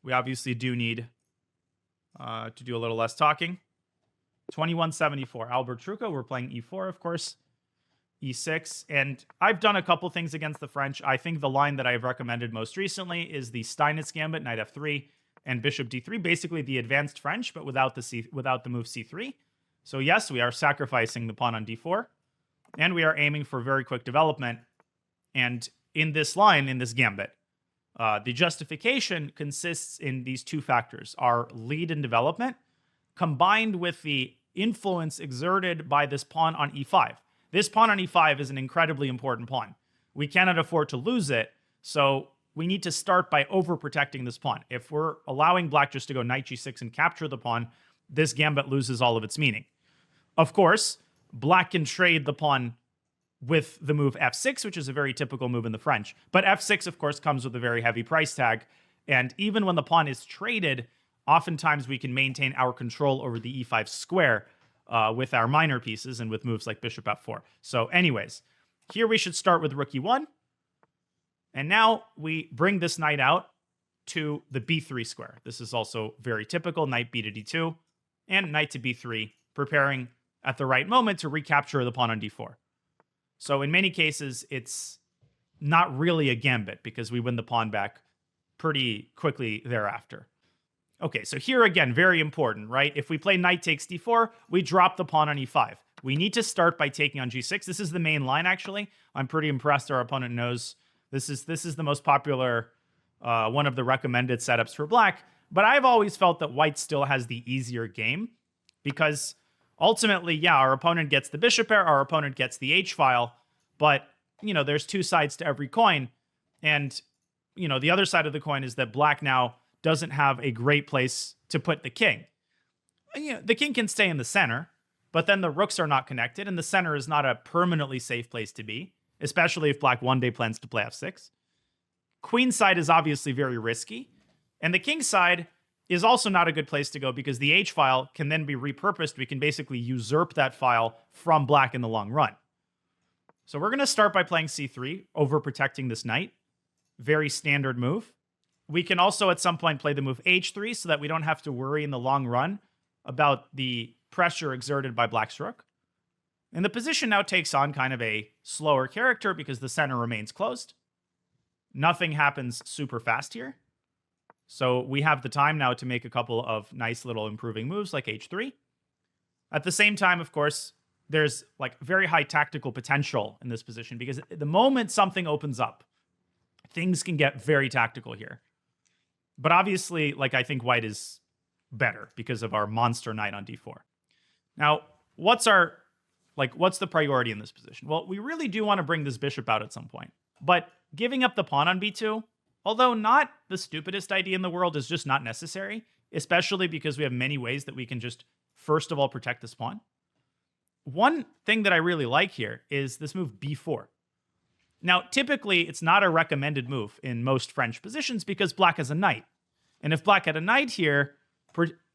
[SPEAKER 1] we obviously do need to do a little less talking. 2174, Albert Trucco. We're playing e4, of course. e6. And I've done a couple things against the French. I think the line that I've recommended most recently is the Steinitz Gambit, knight f3, and bishop d3. Basically the advanced French, but without the move c3. So yes, we are sacrificing the pawn on d4. And we are aiming for very quick development. And in this line, in this gambit, the justification consists in these two factors: our lead in development, combined with the influence exerted by this pawn on e5. This pawn on e5 is an incredibly important pawn. We cannot afford to lose it, so we need to start by overprotecting this pawn. If we're allowing black just to go knight g6 and capture the pawn, this gambit loses all of its meaning. Of course, black can trade the pawn with the move f6, which is a very typical move in the French. But f6, of course, comes with a very heavy price tag. And even when the pawn is traded, oftentimes we can maintain our control over the e5 square with our minor pieces and with moves like bishop f4. So anyways, here we should start with rook e1. And now we bring this knight out to the b3 square. This is also very typical, knight b to d2 and knight to b3, preparing at the right moment to recapture the pawn on d4. So in many cases, it's not really a gambit because we win the pawn back pretty quickly thereafter. Okay, so here again, very important, right? If we play knight takes d4, we drop the pawn on e5. We need to start by taking on g6. This is the main line, actually. I'm pretty impressed our opponent knows this is the most popular, one of the recommended setups for black. But I've always felt that white still has the easier game because ultimately, yeah, our opponent gets the bishop pair, our opponent gets the h-file, but, you know, there's two sides to every coin. And, you know, the other side of the coin is that black now doesn't have a great place to put the king. And, you know, the king can stay in the center, but then the rooks are not connected, and the center is not a permanently safe place to be, especially if black one day plans to play f6. Queenside is obviously very risky, and the king side is also not a good place to go because the h-file can then be repurposed. We can basically usurp that file from black in the long run. So we're going to start by playing c3, overprotecting this knight. Very standard move. We can also at some point play the move h3 so that we don't have to worry in the long run about the pressure exerted by black's rook. And the position now takes on kind of a slower character because the center remains closed. Nothing happens super fast here. So we have the time now to make a couple of nice little improving moves like h3. At the same time, of course, there's like very high tactical potential in this position because the moment something opens up, things can get very tactical here. But obviously, like, I think white is better because of our monster knight on d4. Now, what's the priority in this position? Well, we really do want to bring this bishop out at some point. But giving up the pawn on b2, although not the stupidest idea in the world, is just not necessary, especially because we have many ways that we can just, first of all, protect this pawn. One thing that I really like here is this move b4. Now, typically, it's not a recommended move in most French positions because black has a knight. And if black had a knight here,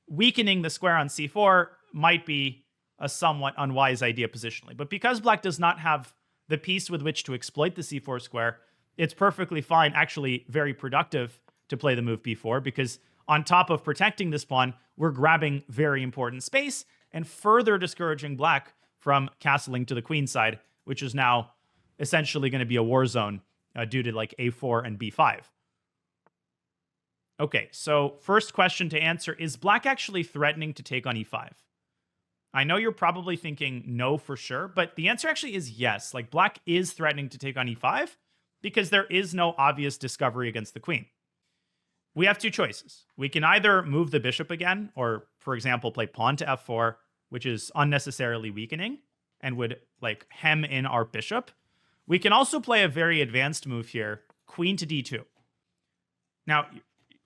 [SPEAKER 1] weakening the square on c4 might be a somewhat unwise idea positionally. But because black does not have the piece with which to exploit the c4 square, it's perfectly fine, actually very productive, to play the move b4 because on top of protecting this pawn, we're grabbing very important space and further discouraging black from castling to the queen side, which is now essentially going to be a war zone due to like a4 and b5. Okay, so first question to answer, is black actually threatening to take on e5? I know you're probably thinking no for sure, but the answer actually is yes. Like, black is threatening to take on e5 because there is no obvious discovery against the queen. We have two choices. We can either move the bishop again, or, for example, play pawn to f4, which is unnecessarily weakening and would, like, hem in our bishop. We can also play a very advanced move here, queen to d2. Now,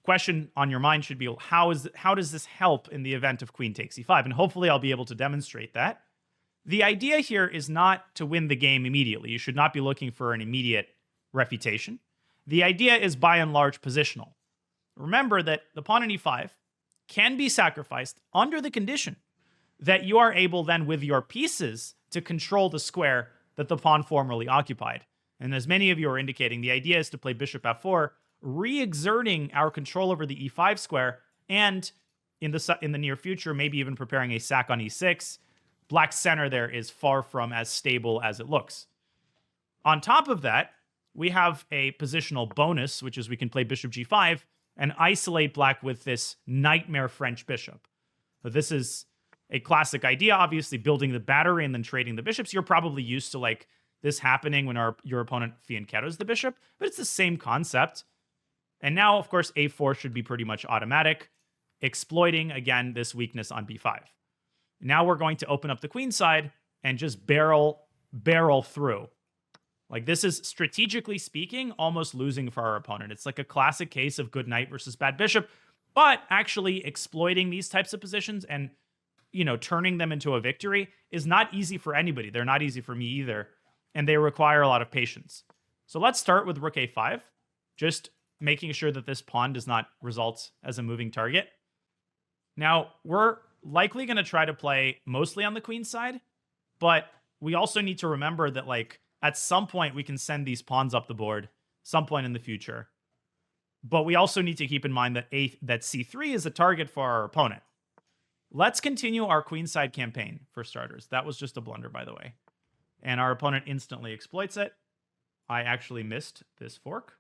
[SPEAKER 1] question on your mind should be, how does this help in the event of queen takes e5? And hopefully I'll be able to demonstrate that. The idea here is not to win the game immediately. You should not be looking for an immediate refutation. The idea is by and large positional. Remember that the pawn on e5 can be sacrificed under the condition that you are able then with your pieces to control the square that the pawn formerly occupied. And as many of you are indicating, the idea is to play bishop f4, re-exerting our control over the e5 square, and in the near future, maybe even preparing a sack on e6. Black's center there is far from as stable as it looks. On top of that, we have a positional bonus, which is we can play bishop g5 and isolate black with this nightmare French bishop. So this is a classic idea, obviously building the battery and then trading the bishops. You're probably used to like this happening when your opponent fianchettos the bishop, but it's the same concept. And now, of course, a4 should be pretty much automatic, exploiting, again, this weakness on b5. Now we're going to open up the queen side and just barrel through. Like, this is, strategically speaking, almost losing for our opponent. It's like a classic case of good knight versus bad bishop, but actually exploiting these types of positions and, you know, turning them into a victory is not easy for anybody. They're not easy for me either, and they require a lot of patience. So let's start with rook a5, just making sure that this pawn does not result as a moving target. Now, we're likely going to try to play mostly on the queen side, but we also need to remember that, like, at some point we can send these pawns up the board, some point in the future. But we also need to keep in mind that c3 is a target for our opponent. Let's continue our queenside campaign, for starters. That was just a blunder, by the way. And our opponent instantly exploits it. I actually missed this fork.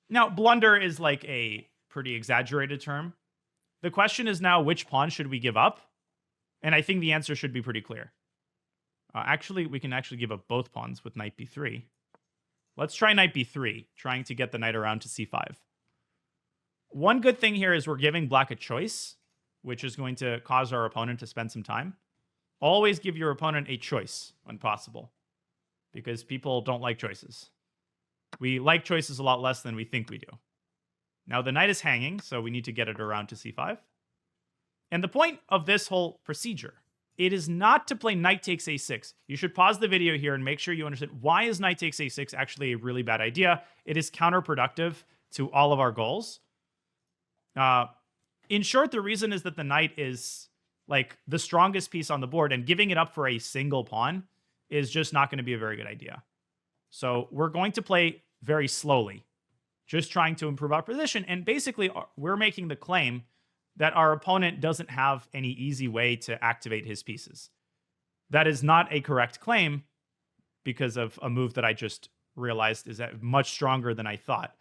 [SPEAKER 1] Now, blunder is like a pretty exaggerated term. The question is now, which pawn should we give up? And I think the answer should be pretty clear. Actually, we can actually give up both pawns with knight b3. Let's try knight b3, trying to get the knight around to c5. One good thing here is we're giving black a choice, which is going to cause our opponent to spend some time. Always give your opponent a choice when possible, because people don't like choices. We like choices a lot less than we think we do. Now, the knight is hanging, so we need to get it around to c5. And the point of this whole procedure, it is not to play knight takes a6. You should pause the video here and make sure you understand why is knight takes a6 actually a really bad idea. It is counterproductive to all of our goals. In short, the reason is that the knight is like the strongest piece on the board, and giving it up for a single pawn is just not going to be a very good idea. So we're going to play very slowly, just trying to improve our position. And basically, we're making the claim that our opponent doesn't have any easy way to activate his pieces. That is not a correct claim because of a move that I just realized is much stronger than I thought.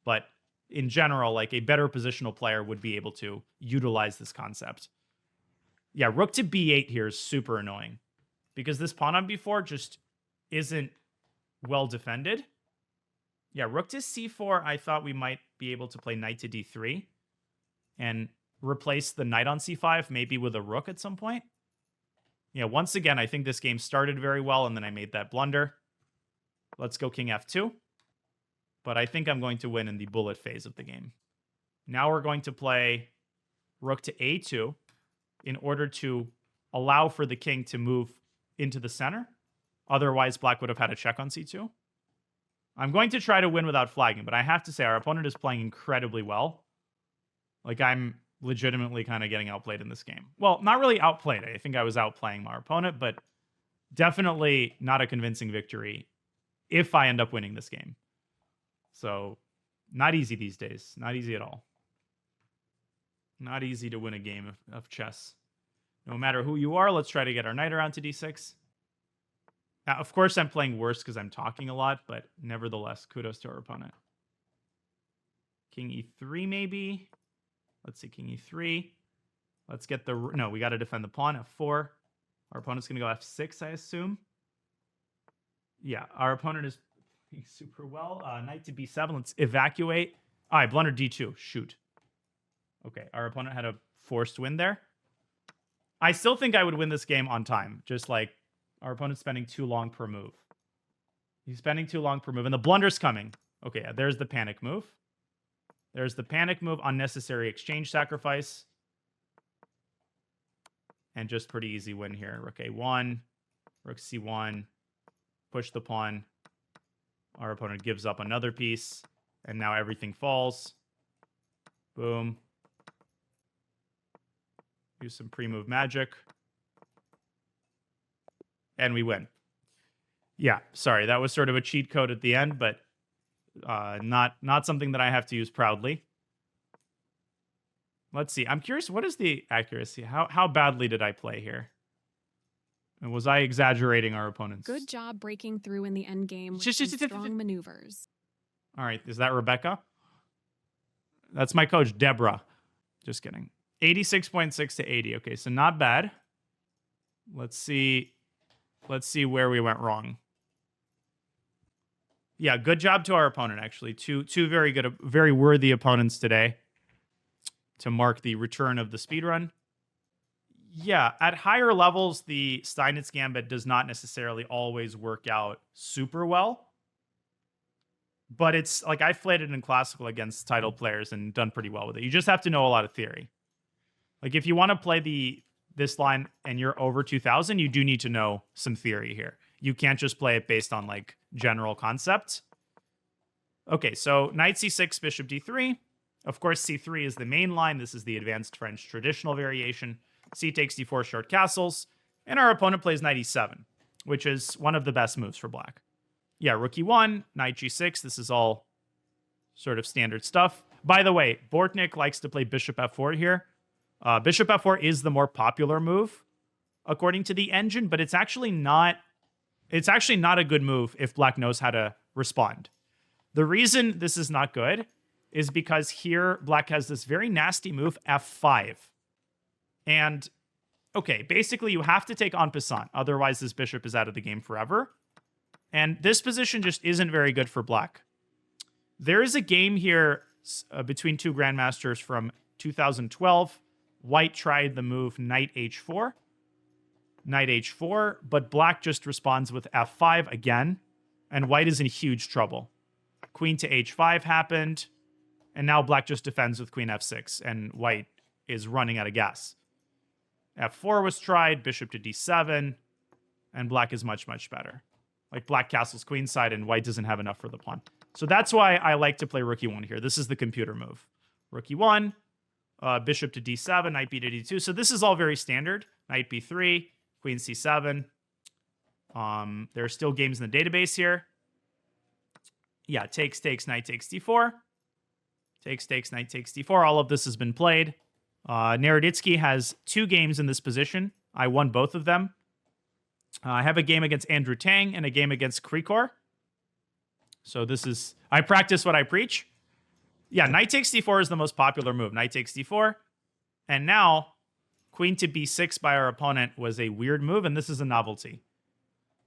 [SPEAKER 1] But in general, like, a better positional player would be able to utilize this concept. Yeah, rook to b8 here is super annoying because this pawn on b4 just isn't well defended. Yeah, rook to c4, I thought we might be able to play knight to d3 and replace the knight on c5, maybe with a rook at some point. Yeah, once again, I think this game started very well, and then I made that blunder. Let's go king f2. But I think I'm going to win in the bullet phase of the game. Now we're going to play rook to a2 in order to allow for the king to move into the center. Otherwise, black would have had a check on c2. I'm going to try to win without flagging, but I have to say our opponent is playing incredibly well. Like, I'm legitimately kind of getting outplayed in this game. Well, not really outplayed. I think I was outplaying my opponent, but definitely not a convincing victory if I end up winning this game. So, not easy these days. Not easy at all. Not easy to win a game of chess. No matter who you are, let's try to get our knight around to d6. Now, of course, I'm playing worse because I'm talking a lot, but nevertheless, kudos to our opponent. King e3, maybe. Let's see, king e3. Let's get the... No, we got to defend the pawn, f4. Our opponent's going to go f6, I assume. Yeah, our opponent is playing super well. Knight to b7. Let's evacuate. I blundered d2. Shoot. Okay, our opponent had a forced win there. I still think I would win this game on time. Just like our opponent's spending too long per move. He's spending too long per move, and the blunder's coming. Okay, there's the panic move. There's the panic move, unnecessary exchange sacrifice. And just pretty easy win here. Rook a1, rook c1, push the pawn. Our opponent gives up another piece, and now everything falls. Boom. Use some pre-move magic. And we win. Yeah, sorry, that was sort of a cheat code at the end, but not something that I have to use proudly. Let's see. I'm curious, what is the accuracy? How badly did I play here? And was I exaggerating our opponent's?
[SPEAKER 2] Good job breaking through in the end game with some strong maneuvers.
[SPEAKER 1] All right, is that Rebecca? That's my coach, Deborah. Just kidding. 86.6 to 80. Okay, so not bad. Let's see where we went wrong. Yeah, good job to our opponent, actually. Two very good, very worthy opponents today to mark the return of the speedrun. Yeah, at higher levels, the Steinitz Gambit does not necessarily always work out super well. But it's like I've played it in Classical against title players and done pretty well with it. You just have to know a lot of theory. Like if you want to play this line and you're over 2000, you do need to know some theory here. You can't just play it based on like general concepts. Okay, so knight c6, bishop d3. Of course, c3 is the main line. This is the advanced French traditional variation. C takes d4, short castles. And our opponent plays knight e7, which is one of the best moves for black. Yeah, rook e1, knight g6. This is all sort of standard stuff. By the way, Botvinnik likes to play bishop f4 here. Bishop f4 is the more popular move, according to the engine, but it's actually not a good move if black knows how to respond. The reason this is not good is because here black has this very nasty move, f5. And, okay, basically you have to take en passant. Otherwise, this bishop is out of the game forever. And this position just isn't very good for black. There is a game here between two grandmasters from 2012. White tried the move knight h4. Knight h4, but black just responds with f5 again. And white is in huge trouble. Queen to h5 happened. And now black just defends with queen f6. And white is running out of gas. f4 was tried, bishop to d7. And black is much, much better. Like black castles queenside and white doesn't have enough for the pawn. So that's why I like to play rook e1 here. This is the computer move. Rook e1, bishop to d7, knight b to d2. So this is all very standard. Knight b3, queen c7. There are still games in the database here. Yeah, takes, knight takes d4. Takes, knight takes d4. All of this has been played. Naroditsky has 2 games in this position. I won both of them. I have a game against Andrew Tang and a game against Krikor. So this is... I practice what I preach. Yeah, knight takes d4 is the most popular move. Knight takes d4. And now, queen to b6 by our opponent was a weird move, and this is a novelty.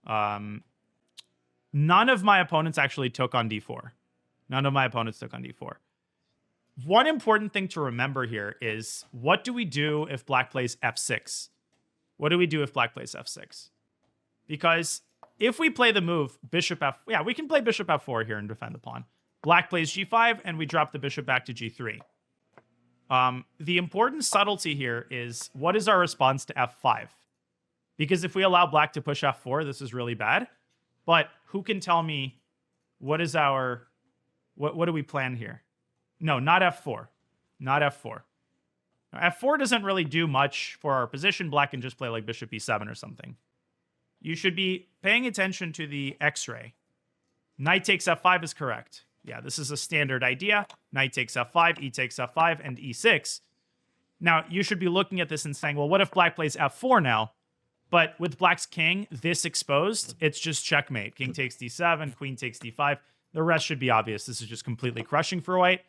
[SPEAKER 1] None of my opponents actually took on d4. None of my opponents took on d4. One important thing to remember here is, what do we do if black plays f6? What do we do if black plays f6? Because if we play the move bishop f... Yeah, we can play bishop f4 here and defend the pawn. Black plays g5, and we drop the bishop back to g3. The important subtlety here is, what is our response to f5? Because if we allow black to push f4, this is really bad. But who can tell me what is our... What do we plan here? No, not f4. Not f4. f4 doesn't really do much for our position. Black can just play like bishop e7 or something. You should be paying attention to the x-ray. Knight takes f5 is correct. Yeah, this is a standard idea. Knight takes f5, e takes f5, and e6. Now, you should be looking at this and saying, well, what if black plays f4 now? But with black's king, this exposed, it's just checkmate. King takes d7, queen takes d5. The rest should be obvious. This is just completely crushing for white.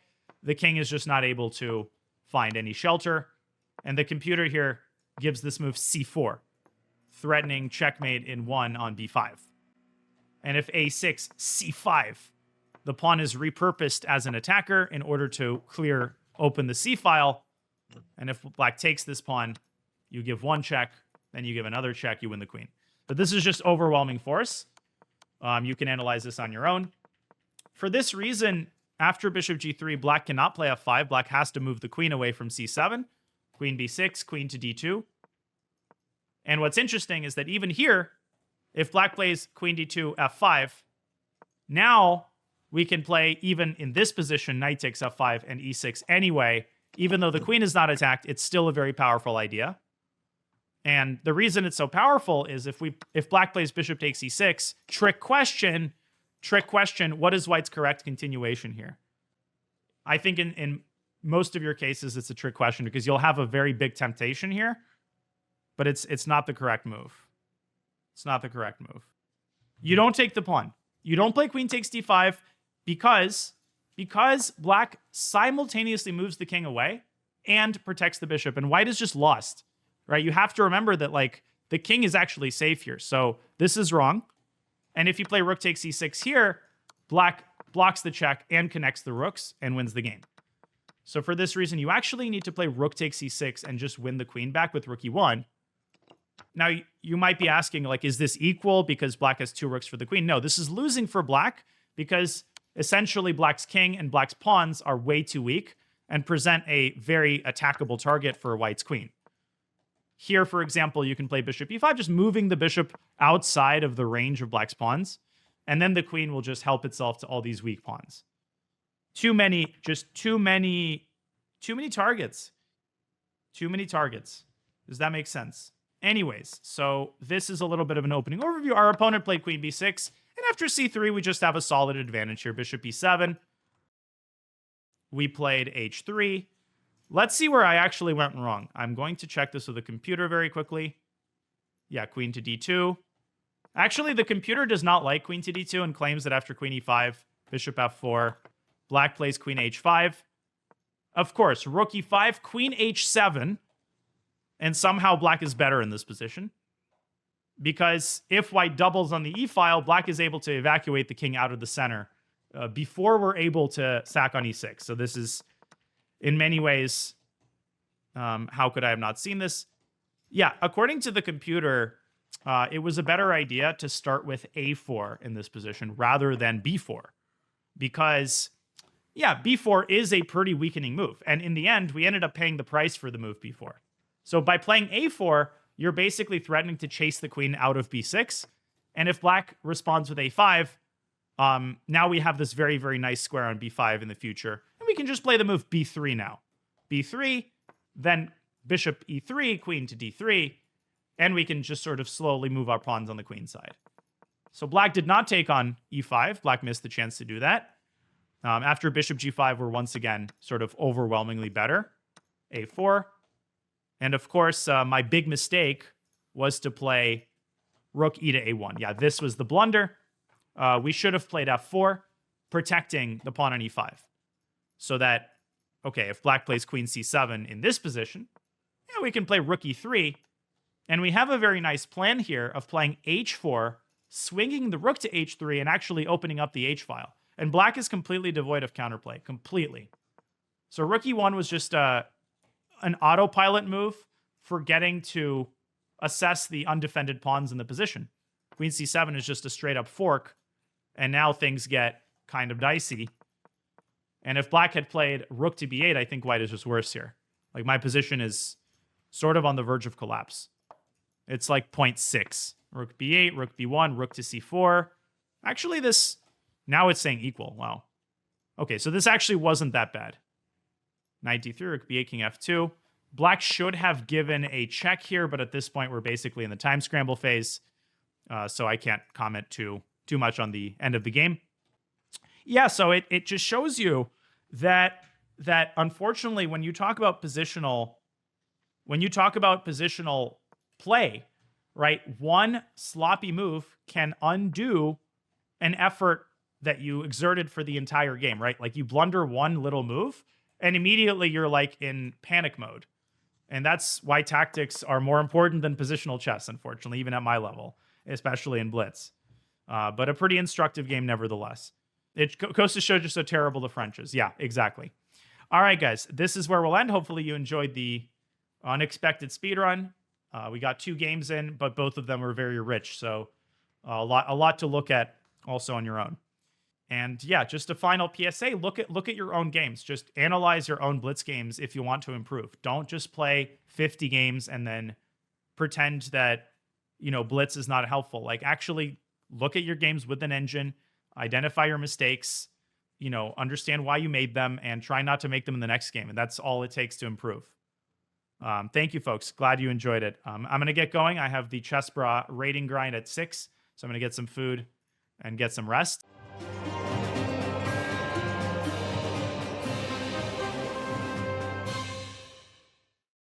[SPEAKER 1] The king is just not able to find any shelter. And the computer here gives this move c4, threatening checkmate in 1 on b5. And if a6, c5, the pawn is repurposed as an attacker in order to open the c file. And if black takes this pawn, you give 1 check, then you give another check, you win the queen. But this is just overwhelming force. You can analyze this on your own. For this reason, after bishop g3, black cannot play f5. Black has to move the queen away from c7. Queen b6, queen to d2. And what's interesting is that even here, if black plays queen d2, f5, now we can play, even in this position, knight takes f5 and e6 anyway. Even though the queen is not attacked, it's still a very powerful idea. And the reason it's so powerful is if black plays bishop takes e6, trick question, what is white's correct continuation here? I think in most of your cases, it's a trick question because you'll have a very big temptation here, but it's not the correct move. It's not the correct move. You don't take the pawn. You don't play queen takes d5 because black simultaneously moves the king away and protects the bishop, and white is just lost, right? You have to remember that, like, the king is actually safe here, so this is wrong. And if you play rook takes e6 here, black blocks the check and connects the rooks and wins the game. So for this reason, you actually need to play rook takes c6 and just win the queen back with rook e1. Now, you might be asking, like, is this equal because black has 2 rooks for the queen? No, this is losing for black because essentially black's king and black's pawns are way too weak and present a very attackable target for white's queen. Here, for example, you can play bishop e5, just moving the bishop outside of the range of black's pawns, and then the queen will just help itself to all these weak pawns. Too many targets. Too many targets. Does that make sense? Anyways, so this is a little bit of an opening overview. Our opponent played queen b6, and after c3, we just have a solid advantage here. Bishop e7. We played h3. Let's see where I actually went wrong. I'm going to check this with a computer very quickly. Yeah, queen to d2. Actually, the computer does not like queen to d2 and claims that after queen e5, bishop f4, black plays queen h5. Of course, rook e5, queen h7, and somehow black is better in this position. Because if white doubles on the e-file, black is able to evacuate the king out of the center before we're able to sack on e6. So this is, in many ways, how could I have not seen this? Yeah, according to the computer, it was a better idea to start with a4 in this position rather than b4. Because, yeah, b4 is a pretty weakening move. And in the end, we ended up paying the price for the move b4. So by playing a4, you're basically threatening to chase the queen out of b6. And if black responds with a5, now we have this very, very nice square on b5 in the future. And we can just play the move b3 now. b3, then bishop e3, queen to d3, and we can just sort of slowly move our pawns on the queen side. So black did not take on e5. Black missed the chance to do that. After bishop g5, we're once again sort of overwhelmingly better. a4. And of course, my big mistake was to play rook e to a1. Yeah, this was the blunder. We should have played f4, protecting the pawn on e5. So that, okay, if black plays queen c7 in this position, yeah, we can play rook e3. And we have a very nice plan here of playing h4, swinging the rook to h3, and actually opening up the h-file. And black is completely devoid of counterplay, completely. So rook e1 was just an autopilot move for getting to assess the undefended pawns in the position. Queen c7 is just a straight up fork, and now things get kind of dicey. And if black had played rook to b8, I think white is just worse here. Like, my position is sort of on the verge of collapse. It's like 0.6. Rook b8, rook b1, rook to c4. Actually, this, now it's saying equal. Wow. Okay, so this actually wasn't that bad. Knight d3, rook b8, king f2. Black should have given a check here, but at this point, we're basically in the time scramble phase. So I can't comment too much on the end of the game. Yeah, so it just shows you that unfortunately, when you talk about positional play, right, one sloppy move can undo an effort that you exerted for the entire game, right? Like, you blunder one little move, and immediately you're like in panic mode. And that's why tactics are more important than positional chess, unfortunately, even at my level, especially in Blitz. But a pretty instructive game nevertheless. It goes to show just how terrible the French is. Yeah, exactly. All right, guys, this is where we'll end. Hopefully you enjoyed the unexpected speedrun. We got 2 games in, but both of them were very rich. So a lot to look at also on your own. And yeah, just a final PSA, look at your own games. Just analyze your own Blitz games if you want to improve. Don't just play 50 games and then pretend that, Blitz is not helpful. Like, actually look at your games with an engine, identify your mistakes, understand why you made them, and try not to make them in the next game. And that's all it takes to improve. Thank you, folks. Glad you enjoyed it. I'm going to get going. I have the Chess Bra rating grind at 6, so I'm going to get some food and get some rest.